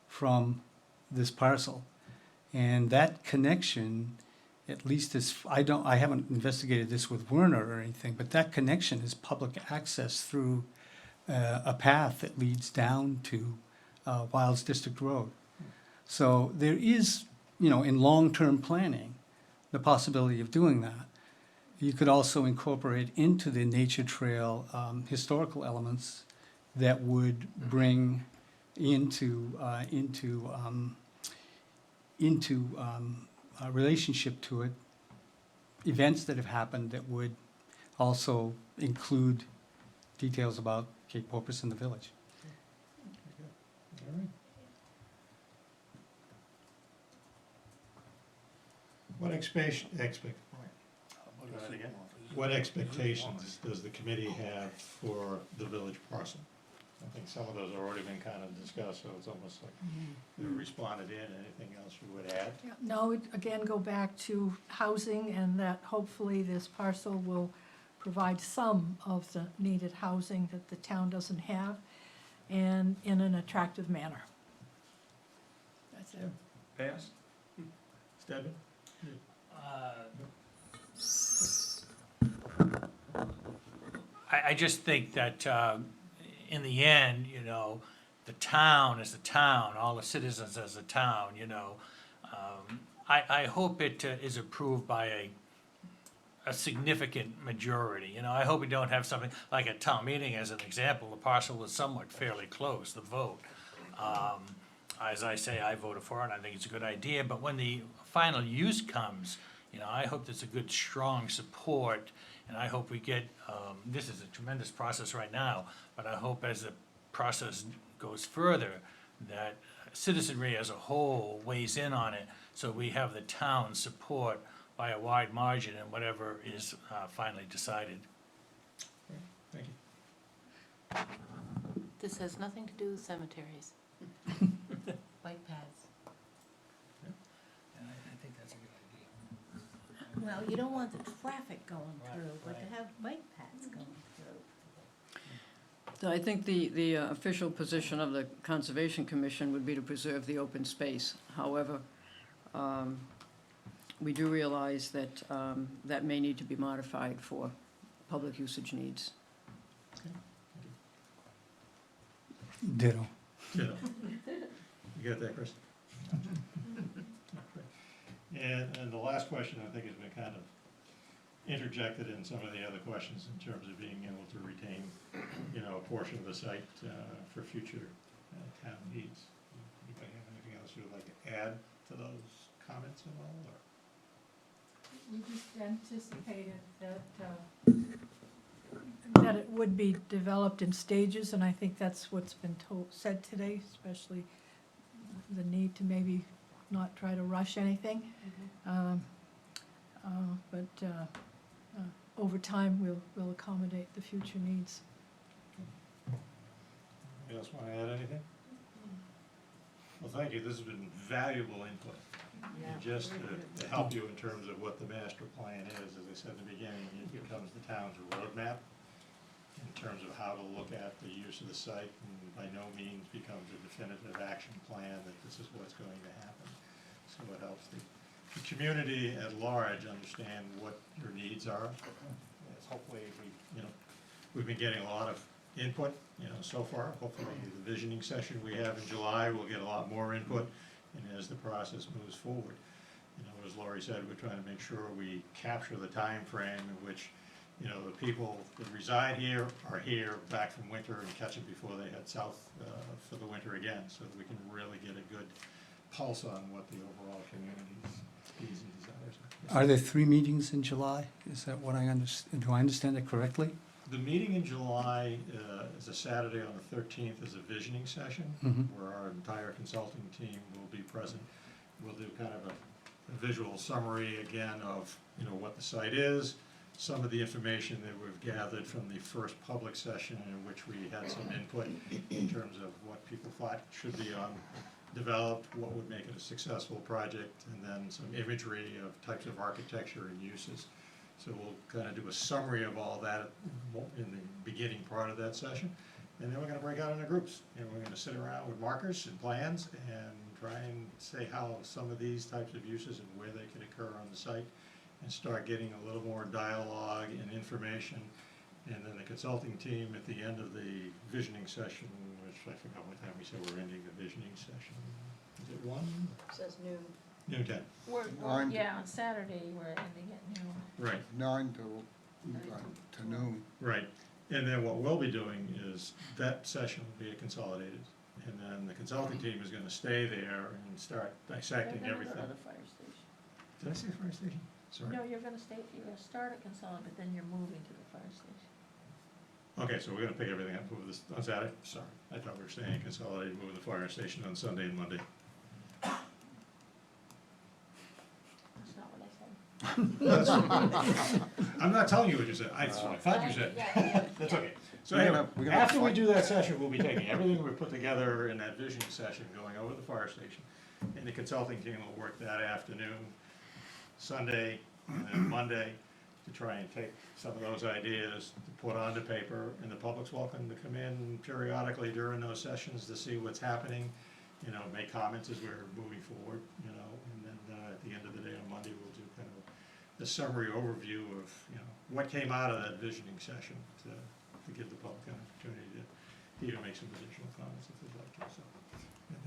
from this parcel. And that connection, at least I haven't investigated this with Werner or anything, but that connection is public access through a path that leads down to Wilds District Road. So there is, in long-term planning, the possibility of doing that. You could also incorporate into the nature trail historical elements that would bring into a relationship to it events that have happened that would also include details about Cape Porpoise and the village. All right. What expectations does the committee have for the village parcel? I think some of those have already been kind of discussed, so it's almost like they're responded in. Anything else you would add? Yeah, no, again, go back to housing and that hopefully this parcel will provide some of the needed housing that the town doesn't have and in an attractive manner. That's it. Pass? Stebbin? I just think that in the end, the town is the town, all the citizens as a town, I hope it is approved by a significant majority. I hope we don't have something like a town meeting as an example. The parcel was somewhat fairly close, the vote. As I say, I voted for it, and I think it's a good idea, but when the final use comes, I hope there's a good, strong support, and I hope we get, this is a tremendous process right now, but I hope as the process goes further, that citizenry as a whole weighs in on it, so we have the town's support by a wide margin in whatever is finally decided. Thank you. This has nothing to do with cemeteries. Bike paths. And I think that's a good idea. Well, you don't want the traffic going through, but to have bike paths going through. So I think the official position of the Conservation Commission would be to preserve the open space. However, we do realize that that may need to be modified for public usage needs. Ditto. Ditto. You got that, Chris? And the last question, I think, has been kind of interjected in some of the other questions in terms of being able to retain, a portion of the site for future town needs. Anybody have anything else you would like to add to those comments at all, or? We just anticipated that it would be developed in stages, and I think that's what's been said today, especially the need to maybe not try to rush anything. But over time, we'll accommodate the future needs. Anybody else want to add anything? Well, thank you, this has been valuable input. And just to help you in terms of what the master plan is, as I said in the beginning, it becomes the town's roadmap in terms of how to look at the use of the site, and by no means becomes a definitive action plan that this is what's going to happen. So it helps the community at large understand what your needs are. Yes, hopefully, we've been getting a lot of input, so far. Hopefully, the visioning session we have in July will get a lot more input, and as the process moves forward. As Laurie said, we're trying to make sure we capture the time frame in which, the people that reside here are here back from winter and catch it before they head south for the winter again, so that we can really get a good pulse on what the overall community's needs and desires are. Are there 3 meetings in July? Is that what I understand? Do I understand it correctly? The meeting in July is a Saturday on the 13th, is a visioning session, where our entire consulting team will be present. We'll do kind of a visual summary again of, what the site is, some of the information that we've gathered from the first public session in which we had some input in terms of what people thought should be developed, what would make it a successful project, and then some imagery of types of architecture and uses. So we'll kind of do a summary of all that in the beginning part of that session, and then we're going to break out into groups, and we're going to sit around with markers and plans and try and say how some of these types of uses and where they could occur on the site, and start getting a little more dialogue and information. And then the consulting team at the end of the visioning session, which I forgot what time we said we're ending the visioning session. Is it 1? Says noon. Noon 10. On Saturday, we're ending at noon. Right. 9 to noon. Right, and then what we'll be doing is, that session will be a consolidated, and then the consulting team is gonna stay there and start dissecting everything. They're gonna go to the fire station. Did I say fire station? Sorry. No, you're gonna start at Consolidated, but then you're moving to the fire station. Okay, so we're gonna pick everything up, move this on Saturday? Sorry, I thought we were staying consolidated, moving the fire station on Sunday and Monday. That's not what I said. I'm not telling you what you said, I thought you said. That's okay. So anyway, We're gonna after we fight. do that session, we'll be taking everything we put together in that visioning session, going over the fire station. And the consulting team will work that afternoon, Sunday, and then Monday, to try and take some of those ideas to put onto paper. And the public's welcome to come in periodically during those sessions to see what's happening, make comments as we're moving forward, and then at the end of the day on Monday, we'll do kind of a summary overview of, what came out of that visioning session to give the public an opportunity to even make some additional comments if they'd like to. So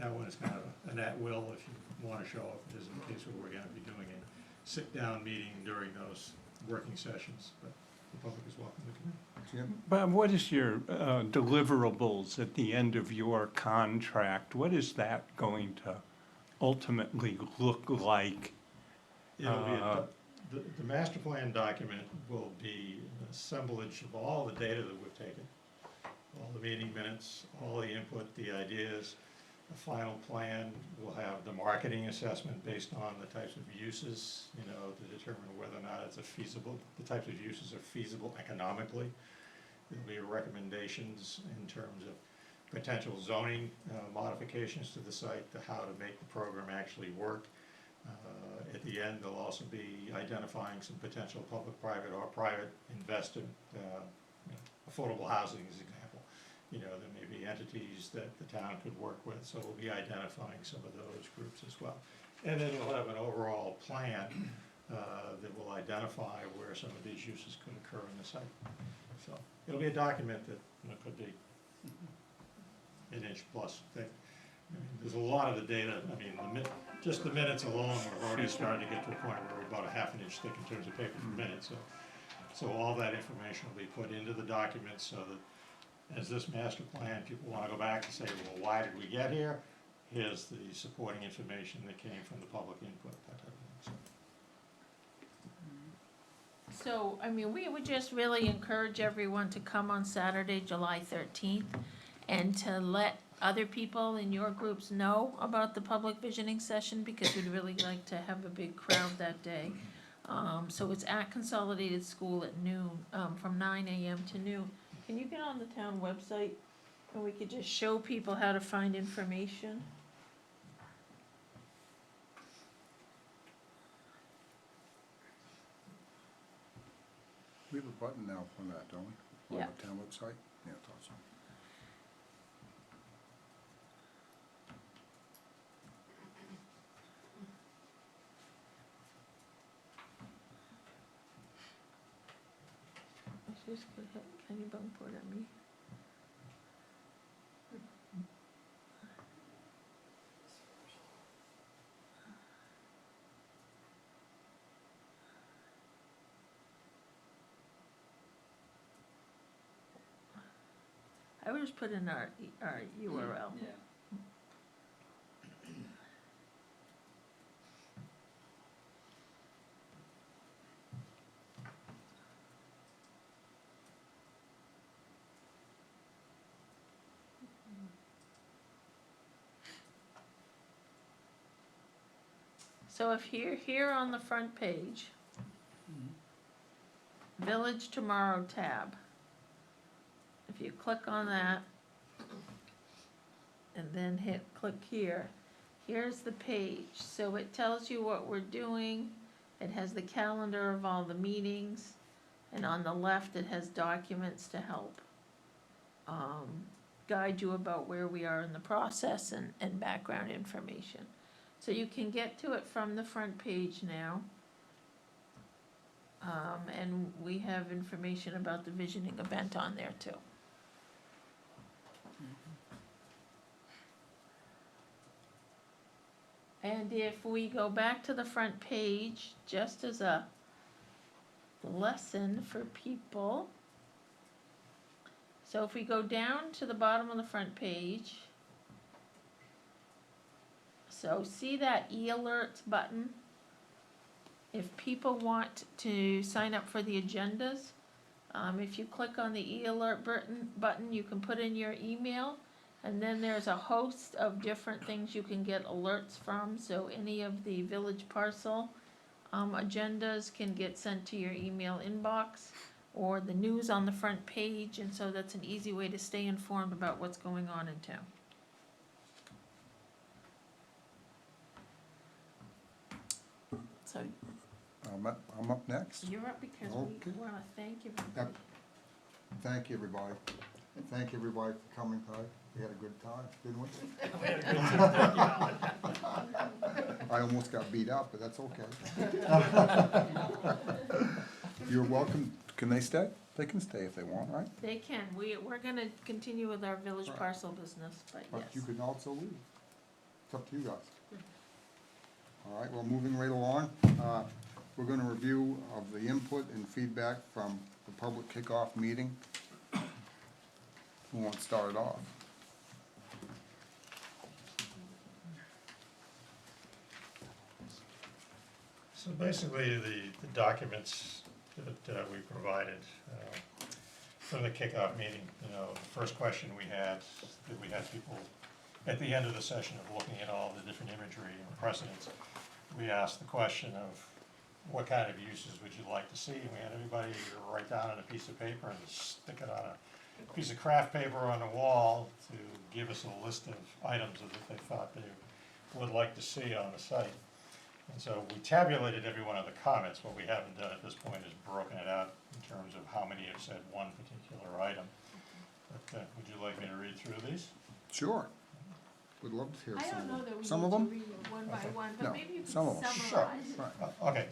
that one is kind of an at-will if you want to show up. This is a case where we're going to be doing a sit-down meeting during those working sessions, but the public is welcome to come in. Jim? Bob, what is your deliverables at the end of your contract? What is that going to ultimately look like? It'll be the master plan document will be an assemblage of all the data that we've taken, all the meeting minutes, all the input, the ideas, The final plan will have the marketing assessment based on the types of uses, to determine whether or not it's the types of uses are feasible economically. There'll be recommendations in terms of potential zoning modifications to the site, to how to make the program actually work. At the end, they'll also be identifying some potential public-private or private investor, affordable housing is an example. There may be entities that the town could work with, so we'll be identifying some of those groups as well. And then we'll have an overall plan that will identify where some of these uses could occur in the site. So it'll be a document that could be an inch plus thick. There's a lot of the data, just the minutes alone, we're already starting to get to a point where we're about a half an inch thick in terms of paper per minute. So all that information will be put into the document, so that as this master plan, people want to go back and say, well, why did we get here? Here's the supporting information that came from the public input, that type of thing. So, we would just really encourage everyone to come on Saturday, July 13th, and to let other people in your groups know about the public visioning session, because we'd really like to have a big crowd that day. So it's at Consolidated School at noon, from 9 a.m. to noon. Can you get on the town website, and we could just show people how to find information? We have a button now for that, don't we? Yeah. On the town website? Yeah, it's awesome. Just put Kennebunkport at me. I would just put in our URL. Yeah. So if here on the front page, Village Tomorrow tab, if you click on that and then click here, here's the page. So it tells you what we're doing. It has the calendar of all the meetings, and on the left it has documents to help guide you about where we are in the process and background information. So you can get to it from the front page now. And we have information about the visioning event on there too. And if we go back to the front page, just as a lesson for people. So if we go down to the bottom of the front page, so see that e-alerts button? If people want to sign up for the agendas, if you click on the e-alert button, you can put in your email, and then there's a host of different things you can get alerts from. So any of the Village Parcel agendas can get sent to your email inbox, or the news on the front page, and so that's an easy way to stay informed about what's going on in town. So I'm up next. you're up because Okay. we wanna thank everybody. Thank you, everybody. And thank you, everybody, for coming tonight. We had a good time, didn't we? We had a good time. Thank you, Alan. I almost got beat up, but that's okay. You're welcome. Can they stay? They can stay if they want, right? They can, we're gonna continue with our Village Right. Parcel business, but But you yes. can also leave. It's up to you guys. All right, well, moving right along, we're gonna review of the input and feedback from the public kickoff meeting. Who wants to start it off? So basically, the documents that we provided from the kickoff meeting, the first question we had, that we had people at the end of the session of looking at all the different imagery and precedents, we asked the question of what kind of uses would you like to see? And we had everybody write down on a piece of paper and stick it on a piece of craft paper on the wall to give us a list of items that they thought they would like to see on the site. And so we tabulated every one of the comments. What we haven't done at this point is broken it out in terms of how many have said one particular item. But would you like me to read through these? Sure. Would love to hear I some don't of know them. that we Some need of to them? read them one by one, No, but maybe you some can of them. summarize. Right. Okay,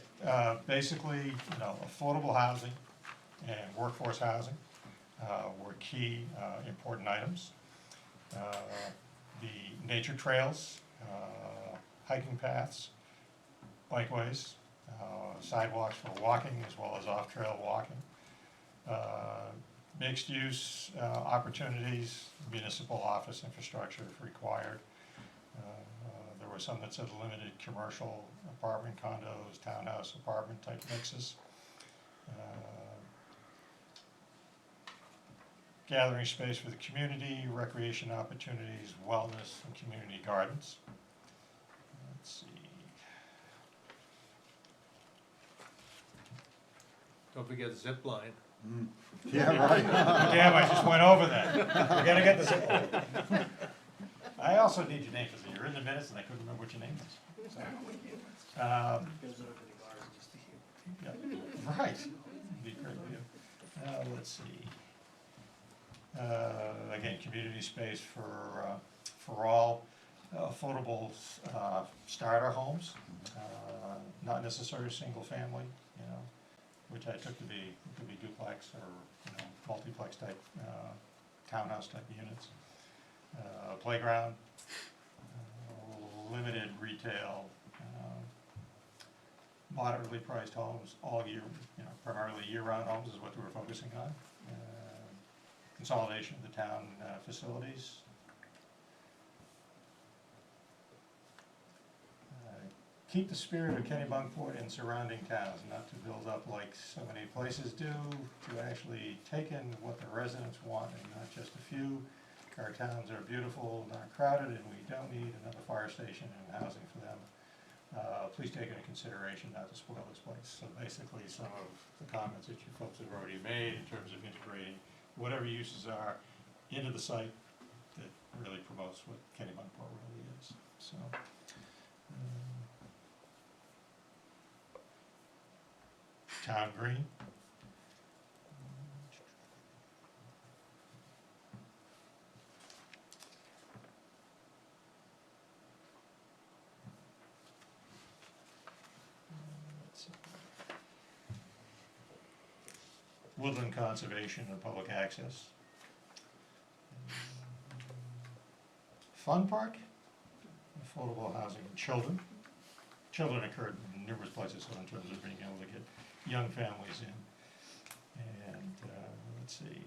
basically, affordable housing and workforce housing were key important items. The nature trails, hiking paths, bikeways, sidewalks for walking as well as off-trail walking. Mixed-use opportunities, municipal office infrastructure if required. There were some that said limited commercial apartment condos, townhouse apartment type mixes. Gathering space for the community, recreation opportunities, wellness, and community gardens. Let's see. Don't forget the zip line. Yeah, right. Damn, I just went over that. We gotta get this. I also need your name, because you're in the minutes and I couldn't remember what your name was. So, yeah, right. Be great, yeah. Let's see. Again, community space for all, affordable starter homes, not necessarily single family, which I took to be, it could be duplex or multiplex type, townhouse type units. Playground, limited retail, moderately priced homes, all year, primarily year-round homes is what we were focusing on. Consolidation of the town facilities. Keep the spirit of Kennebunkport and surrounding towns, not to build up like so many places do, to actually take in what the residents want and not just a few. Our towns are beautiful, not crowded, and we don't need another fire station and housing for them. Please take into consideration not to spoil this place. So basically, some of the comments that you folks have already made in terms of integrating whatever uses are into the site that really promotes what Kennebunkport really is. So, town green. Woodland conservation and public access. Fun park, affordable housing, children. Children occurred in numerous places, so in terms of being able to get young families in. And let's see,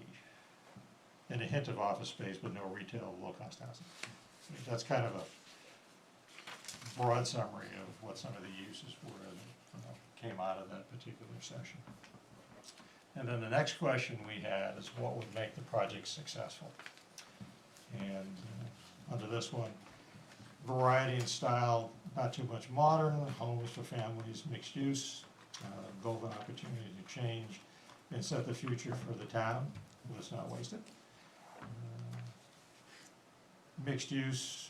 and a hint of office space, but no retail, low-cost housing. So that's kind of a broad summary of what some of the uses were that came out of that particular session. And then the next question we had is what would make the project successful? And under this one, variety and style, not too much modern, homes for families, mixed use, golden opportunity to change and set the future for the town. Let's not waste it. Mixed use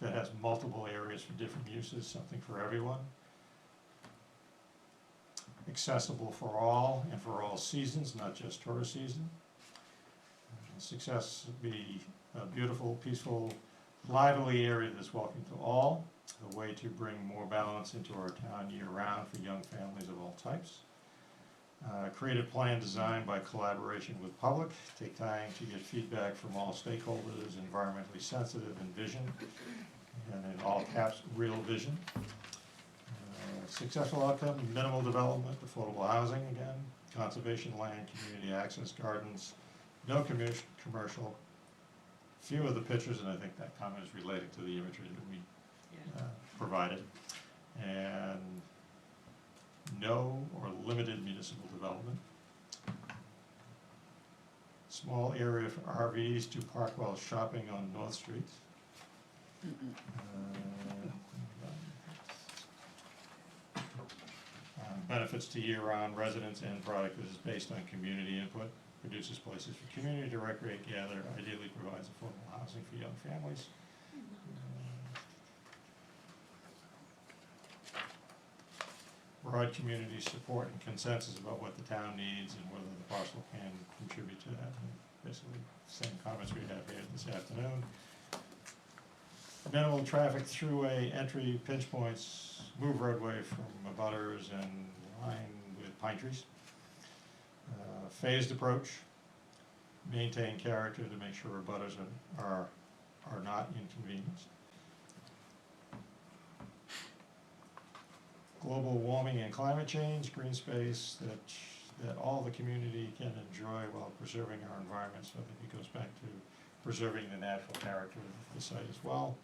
that has multiple areas for different uses, something for everyone. Accessible for all and for all seasons, not just tourist season. Success would be a beautiful, peaceful, lively area that's welcome to all, a way to bring more balance into our town year-round for young families of all types. Creative plan designed by collaboration with public, take time to get feedback from all stakeholders, environmentally sensitive and vision, and in all caps, real vision. Successful outcome, minimal development, affordable housing again, conservation land, community access gardens, no commercial, few of the pictures, and I think that comment is related to the imagery that we provided, and no or limited municipal development. Small area for RVs to park while shopping on North Street, Benefits to year-round residents and product is based on community input, produces places for community to recreate, gather, ideally provides affordable housing for young families. Broad community support and consensus about what the town needs and whether the parcel can contribute to that. And basically, same comments we have here this afternoon. Minimal traffic throughway entry pinch points, move roadway from abutters and line with pine trees. Phased approach, maintain character to make sure abutters are not inconvenienced. Global warming and climate change, green space that all the community can enjoy while preserving our environment. So I think it goes back to preserving the natural character of the site as well.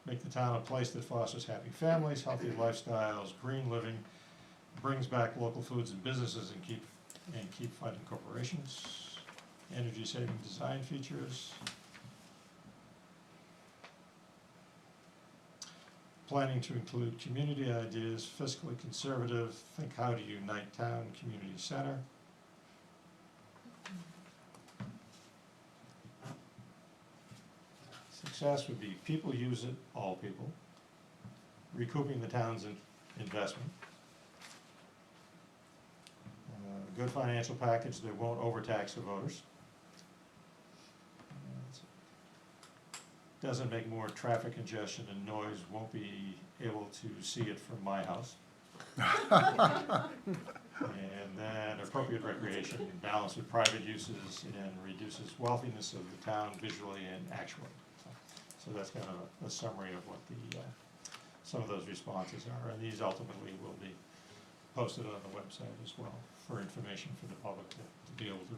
Make the town a place that fosters happy families, healthy lifestyles, green living, brings back local foods and businesses and keep funding corporations. Energy saving design features. Planning to include community ideas, fiscally conservative, think how to unite town, community center. Success would be people use it, all people, recouping the town's investment. Good financial package that won't overtax the voters. Doesn't make more traffic congestion and noise, won't be able to see it from my house. And then appropriate recreation, balance with private uses and reduces wealthiness of the town visually and actually. So that's kind of a summary of what some of those responses are, and these ultimately will be posted on the website as well for information for the public to be able to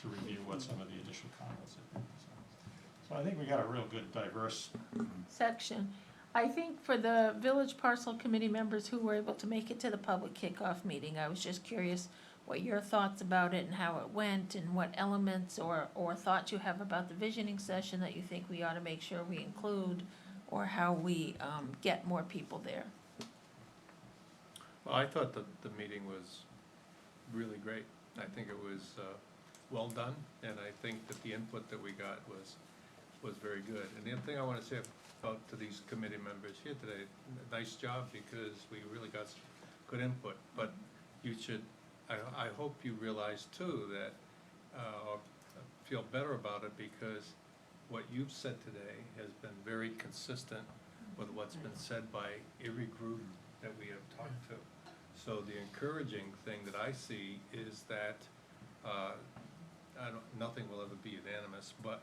review what some of the additional comments have been. So I think we got a real good diverse Section. I think for the Village Parcel Committee members who were able to make it to the public kickoff meeting, I was just curious what your thoughts about it and how it went and what elements or thoughts you have about the visioning session that you think we ought to make sure we include, or how we get more people there. Well, I thought that the meeting was really great. I think it was well done, and I think that the input that we got was very good. And the other thing I want to say about to these committee members here today, nice job, because we really got some good input. But you should, I hope you realize too that, or feel better about it, because what you've said today has been very consistent with what's been said by every group that we have talked to. So the encouraging thing that I see is that nothing will ever be unanimous, but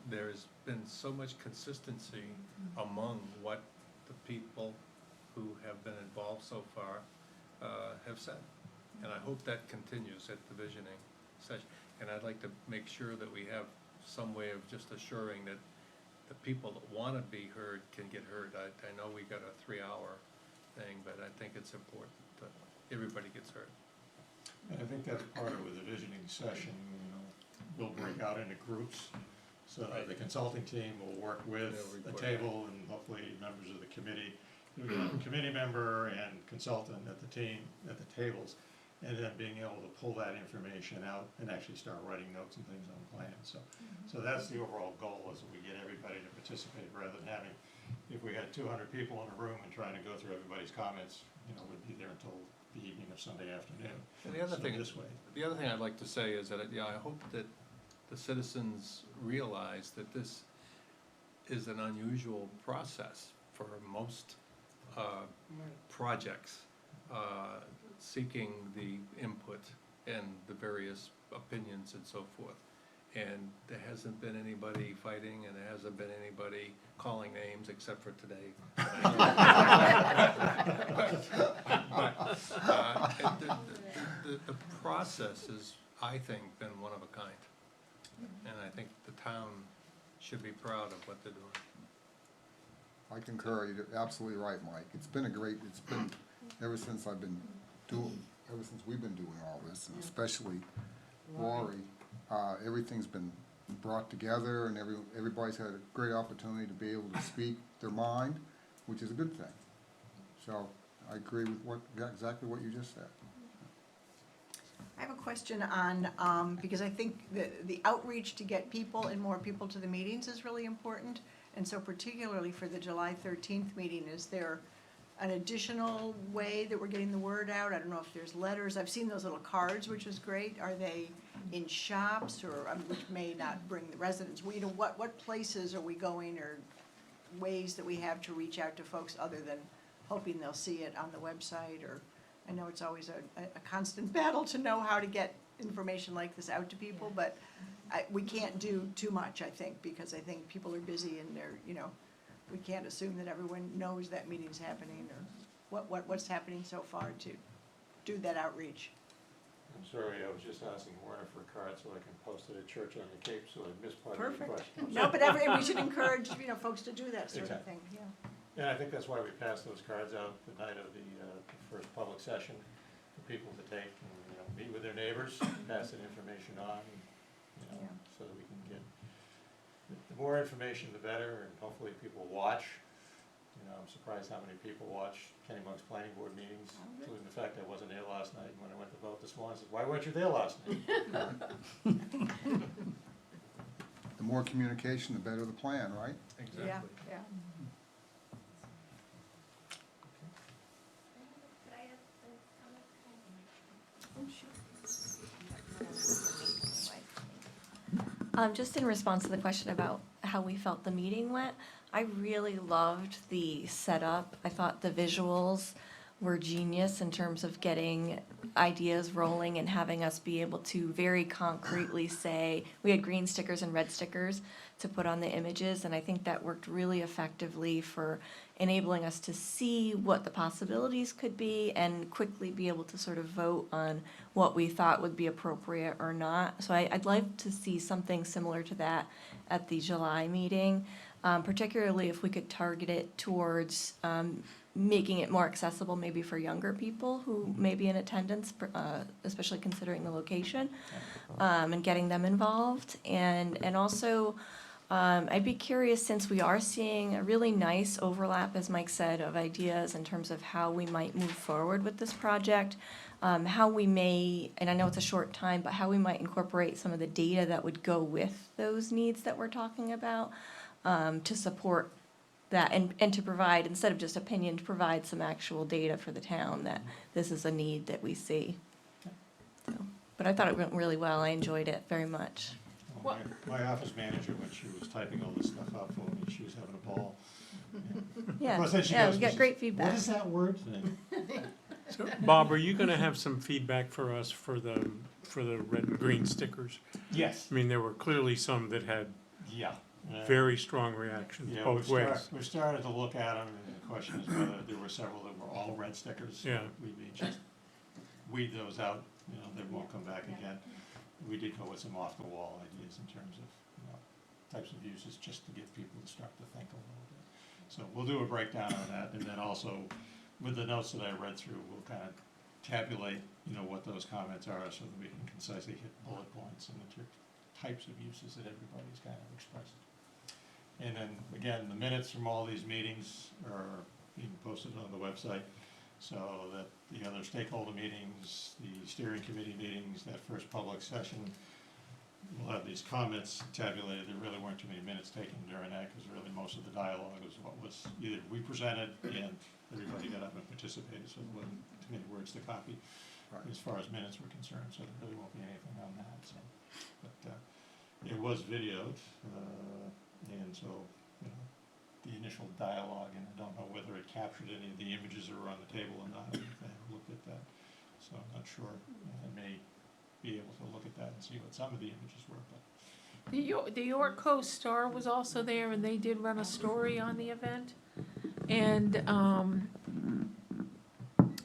there's been so much consistency among what the people who have been involved so far have said. And I hope that continues at the visioning session. And I'd like to make sure that we have some way of just assuring that the people that want to be heard can get heard. I know we got a 3-hour thing, but I think it's important that everybody gets heard. And I think that's part of the visioning session, we'll break out into groups. So the consulting team will work with the table and hopefully members of the committee. We have a committee member and consultant at the tables, and then being able to pull that information out and actually start writing notes and things on plans. So that's the overall goal, is that we get everybody to participate rather than having, if we had 200 people in a room and trying to go through everybody's comments, we'd be there until the evening of Sunday afternoon. And the other thing, this way. the other thing I'd like to say is that, I hope that the citizens realize that this is an unusual process for most projects, seeking the input and the various opinions and so forth. And there hasn't been anybody fighting, and there hasn't been anybody calling names except for today. The process has, I think, been one of a kind. And I think the town should be proud of what they're doing. I concur, you're absolutely right, Mike. It's been ever since we've been doing all this, and especially Lori, everything's been brought together and everybody's had a great opportunity to be able to speak their mind, which is a good thing. So I agree with exactly what you just said. I have a question on, because I think the outreach to get people and more people to the meetings is really important. And so particularly for the July 13th meeting, is there an additional way that we're getting the word out? I don't know if there's letters. I've seen those little cards, which is great. Are they in shops or, which may not bring the residents? You know, what places are we going, or ways that we have to reach out to folks other than hoping they'll see it on the website? Or, I know it's always a constant battle to know how to get information like this out to people, but we can't do too much, I think, because I think people are busy and they're, you know, we can't assume that everyone knows that meeting's happening or what's happening so far to do that outreach. I'm sorry, I was just asking Warner for a card so I can post it at church on the Cape, so I missed part of the Perfect. question. No, but we should encourage, you know, folks to do that sort of thing, yeah. And I think that's why we passed those cards out the night of the first public session for people to take and, you know, meet with their neighbors, pass that information on, you know, Yeah. so that we can get, the more information, the better, and hopefully people watch. You know, I'm surprised how many people watch Kennebunk's planning board meetings, including the fact I wasn't there last night. And when I went to vote this morning, I said, why weren't you there last night? The more communication, the better the plan, right? Exactly. Yeah, yeah. Just in response to the question about how we felt the meeting went, I really loved the setup. I thought the visuals were genius in terms of getting ideas rolling and having us be able to very concretely say, we had green stickers and red stickers to put on the images, and I think that worked really effectively for enabling us to see what the possibilities could be and quickly be able to sort of vote on what we thought would be appropriate or not. So I'd like to see something similar to that at the July meeting, particularly if we could target it towards making it more accessible maybe for younger people who may be in attendance, especially considering the location, and getting them involved. And also, I'd be curious, since we are seeing a really nice overlap, as Mike said, of ideas in terms of how we might move forward with this project, how we may, and I know it's a short time, but how we might incorporate some of the data that would go with those needs that we're talking about, to support that, and to provide, instead of just opinion, to provide some actual data for the town that this is a need that we see. So, but I thought it went really well. I enjoyed it very much. Well, my office manager, when she was typing all this stuff up for me, she was having a ball. Yeah, Of course, then she yeah, goes, we got great feedback. what is that word? So, Bob, are you gonna have some feedback for us for the red and green stickers? Yes. I mean, there were clearly some that had Yeah. very strong reactions Yeah, both ways. we started to look at them, and the question is whether there were several that were all red stickers. Yeah. We may just weed those out, you know, they won't come back again. We did go with some off-the-wall ideas in terms of, you know, types of uses, just to get people to start to think a little bit. So we'll do a breakdown on that, and then also, with the notes that I read through, we'll kind of tabulate, you know, what those comments are, so that we can concisely hit bullet points and the types of uses that everybody's kind of expressed. And then, again, the minutes from all these meetings are being posted on the website, so that the other stakeholder meetings, the steering committee meetings, that first public session, we'll have these comments tabulated. There really weren't too many minutes taken during that, because really most of the dialogue was what was either we presented and everybody got up and participated, so there wasn't too many words to copy as far as minutes were concerned, so there really won't be anything on that, so. But it was videoed, and so, you know, the initial dialogue, and I don't know whether it captured any of the images that were on the table or not. I haven't looked at that, so I'm not sure. I may be able to look at that and see what some of the images were, but. The York Coast Star was also there, and they did run a story on the event. And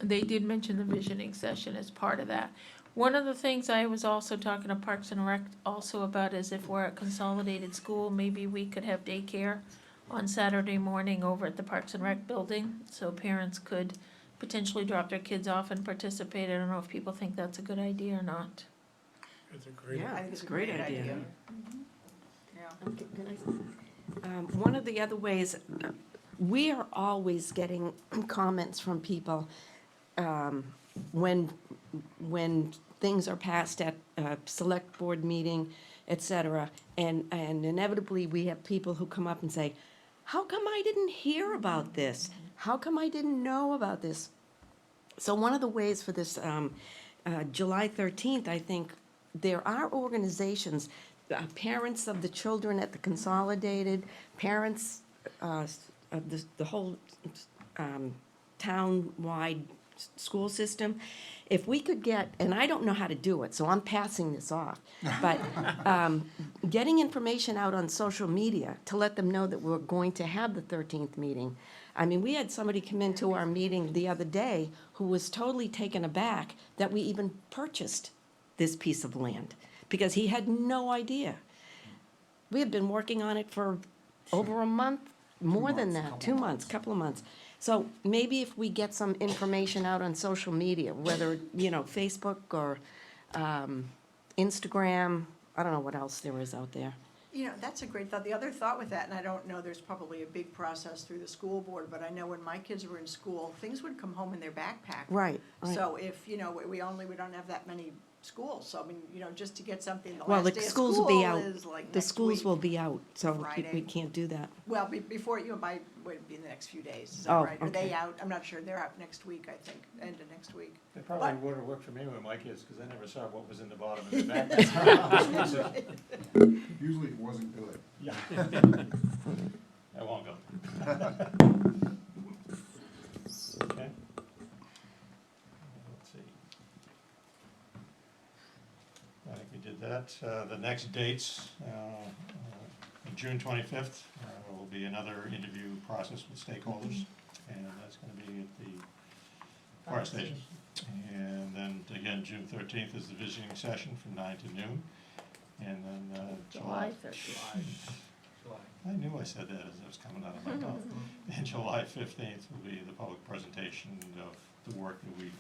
they did mention the visioning session as part of that. One of the things I was also talking to Parks and Rec also about is if we're at Consolidated School, maybe we could have daycare on Saturday morning over at the Parks and Rec building, so parents could potentially drop their kids off and participate. I don't know if people think that's a good idea or not. It's a great I think it's a great idea. Okay, can one of the other ways, we are always getting comments from people when things are passed at a select board meeting, et cetera, and inevitably, we have people who come up and say, how come I didn't hear about this? How come I didn't know about this? So one of the ways for this July 13th, I think, there are organizations, parents of the children at the consolidated, parents of the whole town-wide school system. If we could get, and I don't know how to do it, so I'm passing this off, but getting information out on social media to let them know that we're going to have the 13th meeting. I mean, we had somebody come into our meeting the other day who was totally taken aback that we even purchased this piece of land, because he had no idea. We had been working on it for over a month, more than that, 2 months, couple of months. So maybe if we get some information out on social media, whether, Facebook or Instagram, I don't know what else there is out there. That's a great thought. The other thought with that, and I don't know, there's probably a big process through the school board, but I know when my kids were in school, things would come home in their backpack. Right. So if, we don't have that many schools, so I mean, just to get something, the Well, last the day of schools school will be out. is like The next schools week. will be out, so we Friday. can't do that. Well, before, would be in the next few days, is Oh, that right? Are they okay. out? I'm not sure. They're out next week, I think, end of next week. It probably But- would have worked for me with my kids, because I never saw what was in the bottom of the backpack. Usually it wasn't good. Yeah. I won't go. Okay. Let's see. I think we did that. The next dates, June 25th, will be another interview process with stakeholders, and that's going to be at the fire station. And then, again, June 13th is the visiting session from 9 to noon. And then July 13th. I knew I said that as it was coming out of my mouth. And July 15th will be the public presentation of the work that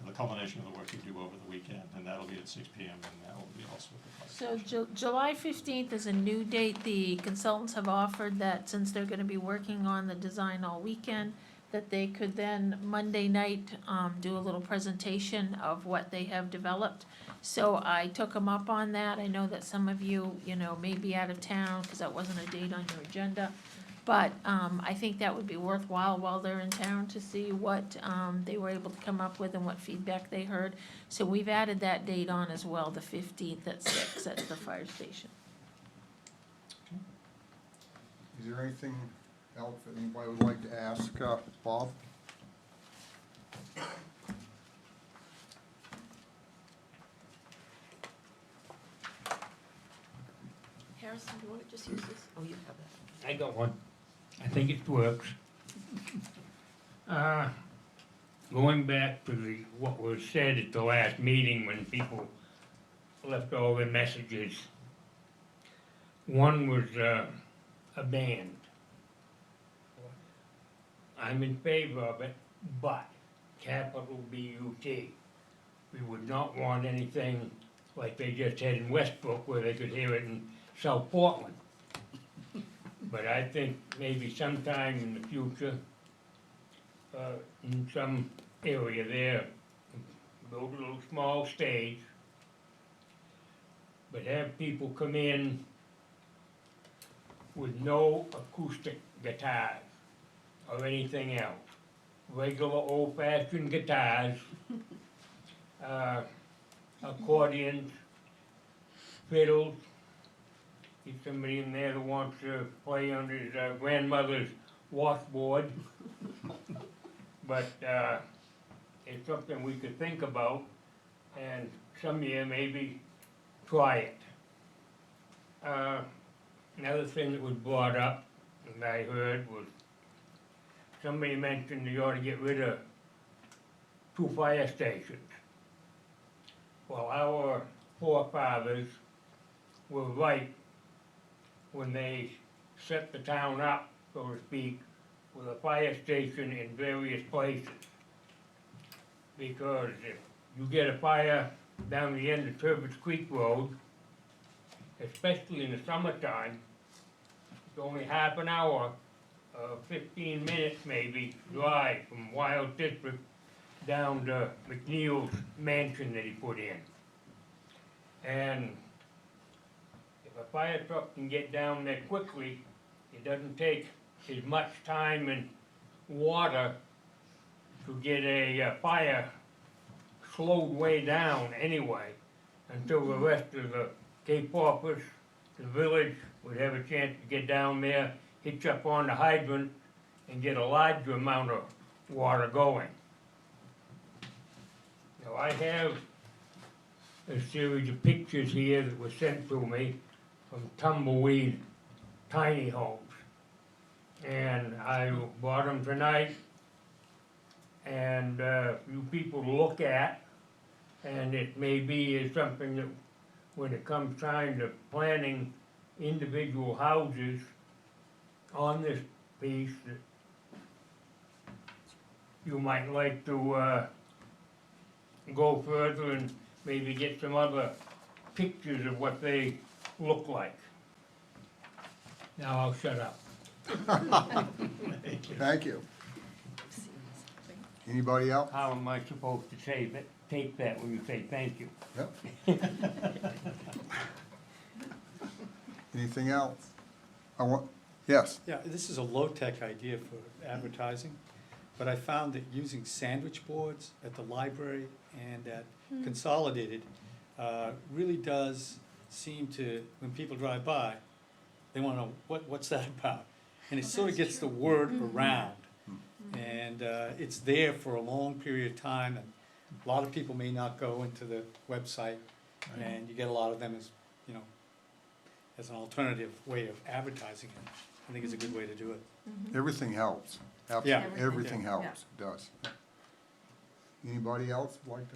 the culmination of the work we do over the weekend, and that'll be at 6 p.m. and that will be also at the fire So station. July 15th is a new date. The consultants have offered that since they're gonna be working on the design all weekend, that they could then Monday night, do a little presentation of what they have developed. So I took them up on that. I know that some of you, may be out of town, because that wasn't a date on your agenda. But, I think that would be worthwhile while they're in town to see what, they were able to come up with and what feedback they heard. So we've added that date on as well, the 15th at 6 at the fire station. Is there anything else that anybody would like to ask Bob? Harrison, do you want to just use this? Oh, you have that. I got one. I think it works. Going back to what was said at the last meeting when people left all their messages. One was a band. I'm in favor of it, but capital B-U-T. We would not want anything like they just had in Westbrook where they could hear it in South Portland. But I think maybe sometime in the future, in some area there, build a little small stage, but have people come in with no acoustic guitars or anything else. Regular old-fashioned guitars, accordions, fiddles. Get somebody in there that wants to play on his grandmother's washboard. But it's something we could think about, and some year maybe try it. Another thing that was brought up, and I heard, was somebody mentioned you ought to get rid of 2 fire stations. Well, our forefathers were right when they set the town up, so to speak, with a fire station in various places. Because if you get a fire down the end of Turbot's Creek Road, especially in the summertime. It's only half an hour, 15 minutes maybe, drive from Wild District down to McNeil's mansion that he put in. And if a fire truck can get down there quickly, it doesn't take as much time and water to get a fire slowed way down anyway, until the rest of the Cape Porpoise, the village, would have a chance to get down there, hitch up on the hydrant, and get a larger amount of water going. Now, I have a series of pictures here that were sent to me from tumbleweed tiny homes. And I bought them tonight, and you people to look at, and it may be something that when it comes time to planning individual houses on this piece, that you might like to go further and maybe get some other pictures of what they look like. Now I'll shut up. Thank you. Anybody else? How am I supposed to take that when you say thank you? Yep. Anything else? Yes, Yeah, this is a low-tech idea for advertising, but I found that using sandwich boards at the library and at Consolidated really does seem to, when people drive by, they wanna know, what's that about? And it sort of gets the word around. And it's there for a long period of time, and a lot of people may not go into the website, and you get a lot of them as, you know, as an alternative way of advertising it. I think it's a good way to do it. everything helps. Yeah. Everything helps, it does. Anybody else like to?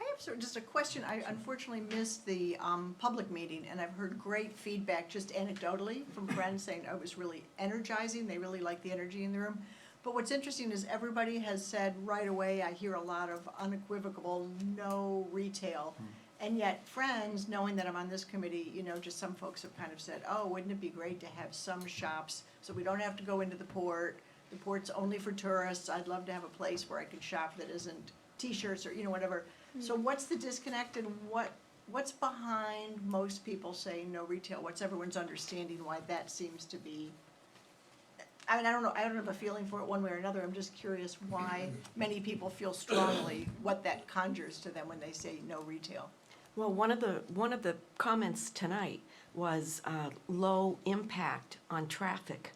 I have just a question. I unfortunately missed the public meeting, and I've heard great feedback just anecdotally from friends saying it was really energizing. They really liked the energy in the room. But what's interesting is everybody has said right away, I hear a lot of unequivocal no retail. And yet friends, knowing that I'm on this committee, you know, just some folks have kind of said, oh, wouldn't it be great to have some shops so we don't have to go into the port. The port's only for tourists. I'd love to have a place where I could shop that isn't T-shirts or, you know, whatever. So what's the disconnect, and what's behind most people saying no retail? What's everyone's understanding why that seems to be? I mean, I don't know, I don't have a feeling for it one way or another. I'm just curious why many people feel strongly what that conjures to them when they say no retail. Well, one of the comments tonight was low impact on traffic.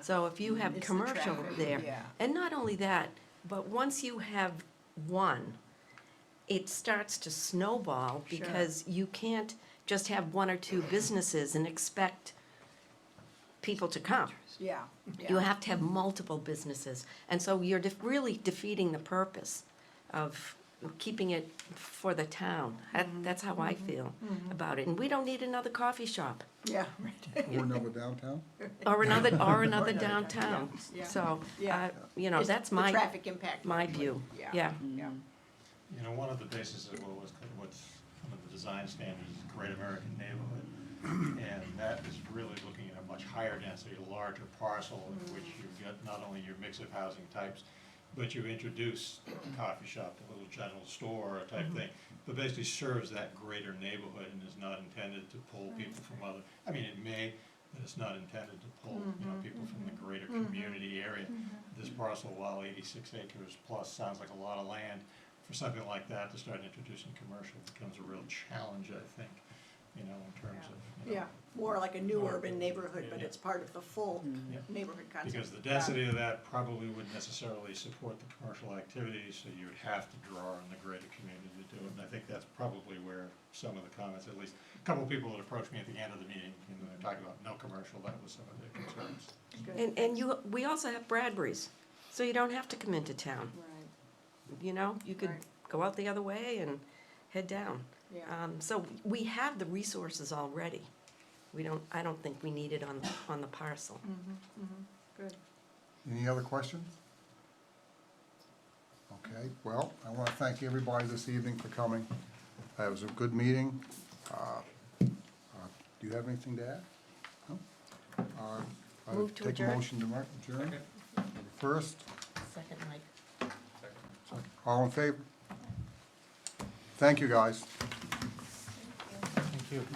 So if you have It's the commercial traffic, there, yeah. and not only that, but once you have one, it starts to snowball Sure. because you can't just have one or two businesses and expect people to come. Yeah, You yeah. have to have multiple businesses, and so you're really defeating the purpose of keeping it for the town. That's how I feel about it, and we don't need another coffee shop Yeah, Or another downtown? or another downtown. Yeah. So, Yeah. you know, It's that's the my, traffic impact. my view, Yeah. yeah. Yeah. You know, one of the bases of what's one of the design standards is Great American Neighborhood. And that is really looking at a much higher density, a larger parcel in which you've got not only your mix of housing types, but you introduce a coffee shop, a little general store type thing, but basically serves that greater neighborhood and is not intended to pull people from other, I mean, it may, but it's not intended to pull, you know, people from the greater community area. This parcel, while 86 acres plus sounds like a lot of land, for something like that to start introducing commercial becomes a real challenge, I think, you know, in terms of, you know. Yeah, more like a new Or- urban neighborhood, but yeah. it's part of the full Yeah. neighborhood concept. Because the density of that probably wouldn't necessarily support the commercial activities, so you would have to draw on the greater community to do it. And I think that's probably where some of the comments, at least, a couple of people that approached me at the end of the meeting, you know, they're talking about no commercial, that was some of their concerns. Good. And we also have Bradbury's, so you don't have to come into town, Right, you know? You could Right. go out the other way and head down. yeah. So we have the resources already. I don't think we need it on the parcel. Good. Any other questions? Okay, well, I want to thank everybody this evening for coming. It was a good meeting. Do you have anything to add? No? I Move to take a adjourn. motion to adjourn. First, Second, Mike. all in favor? Thank you, guys. Thank you.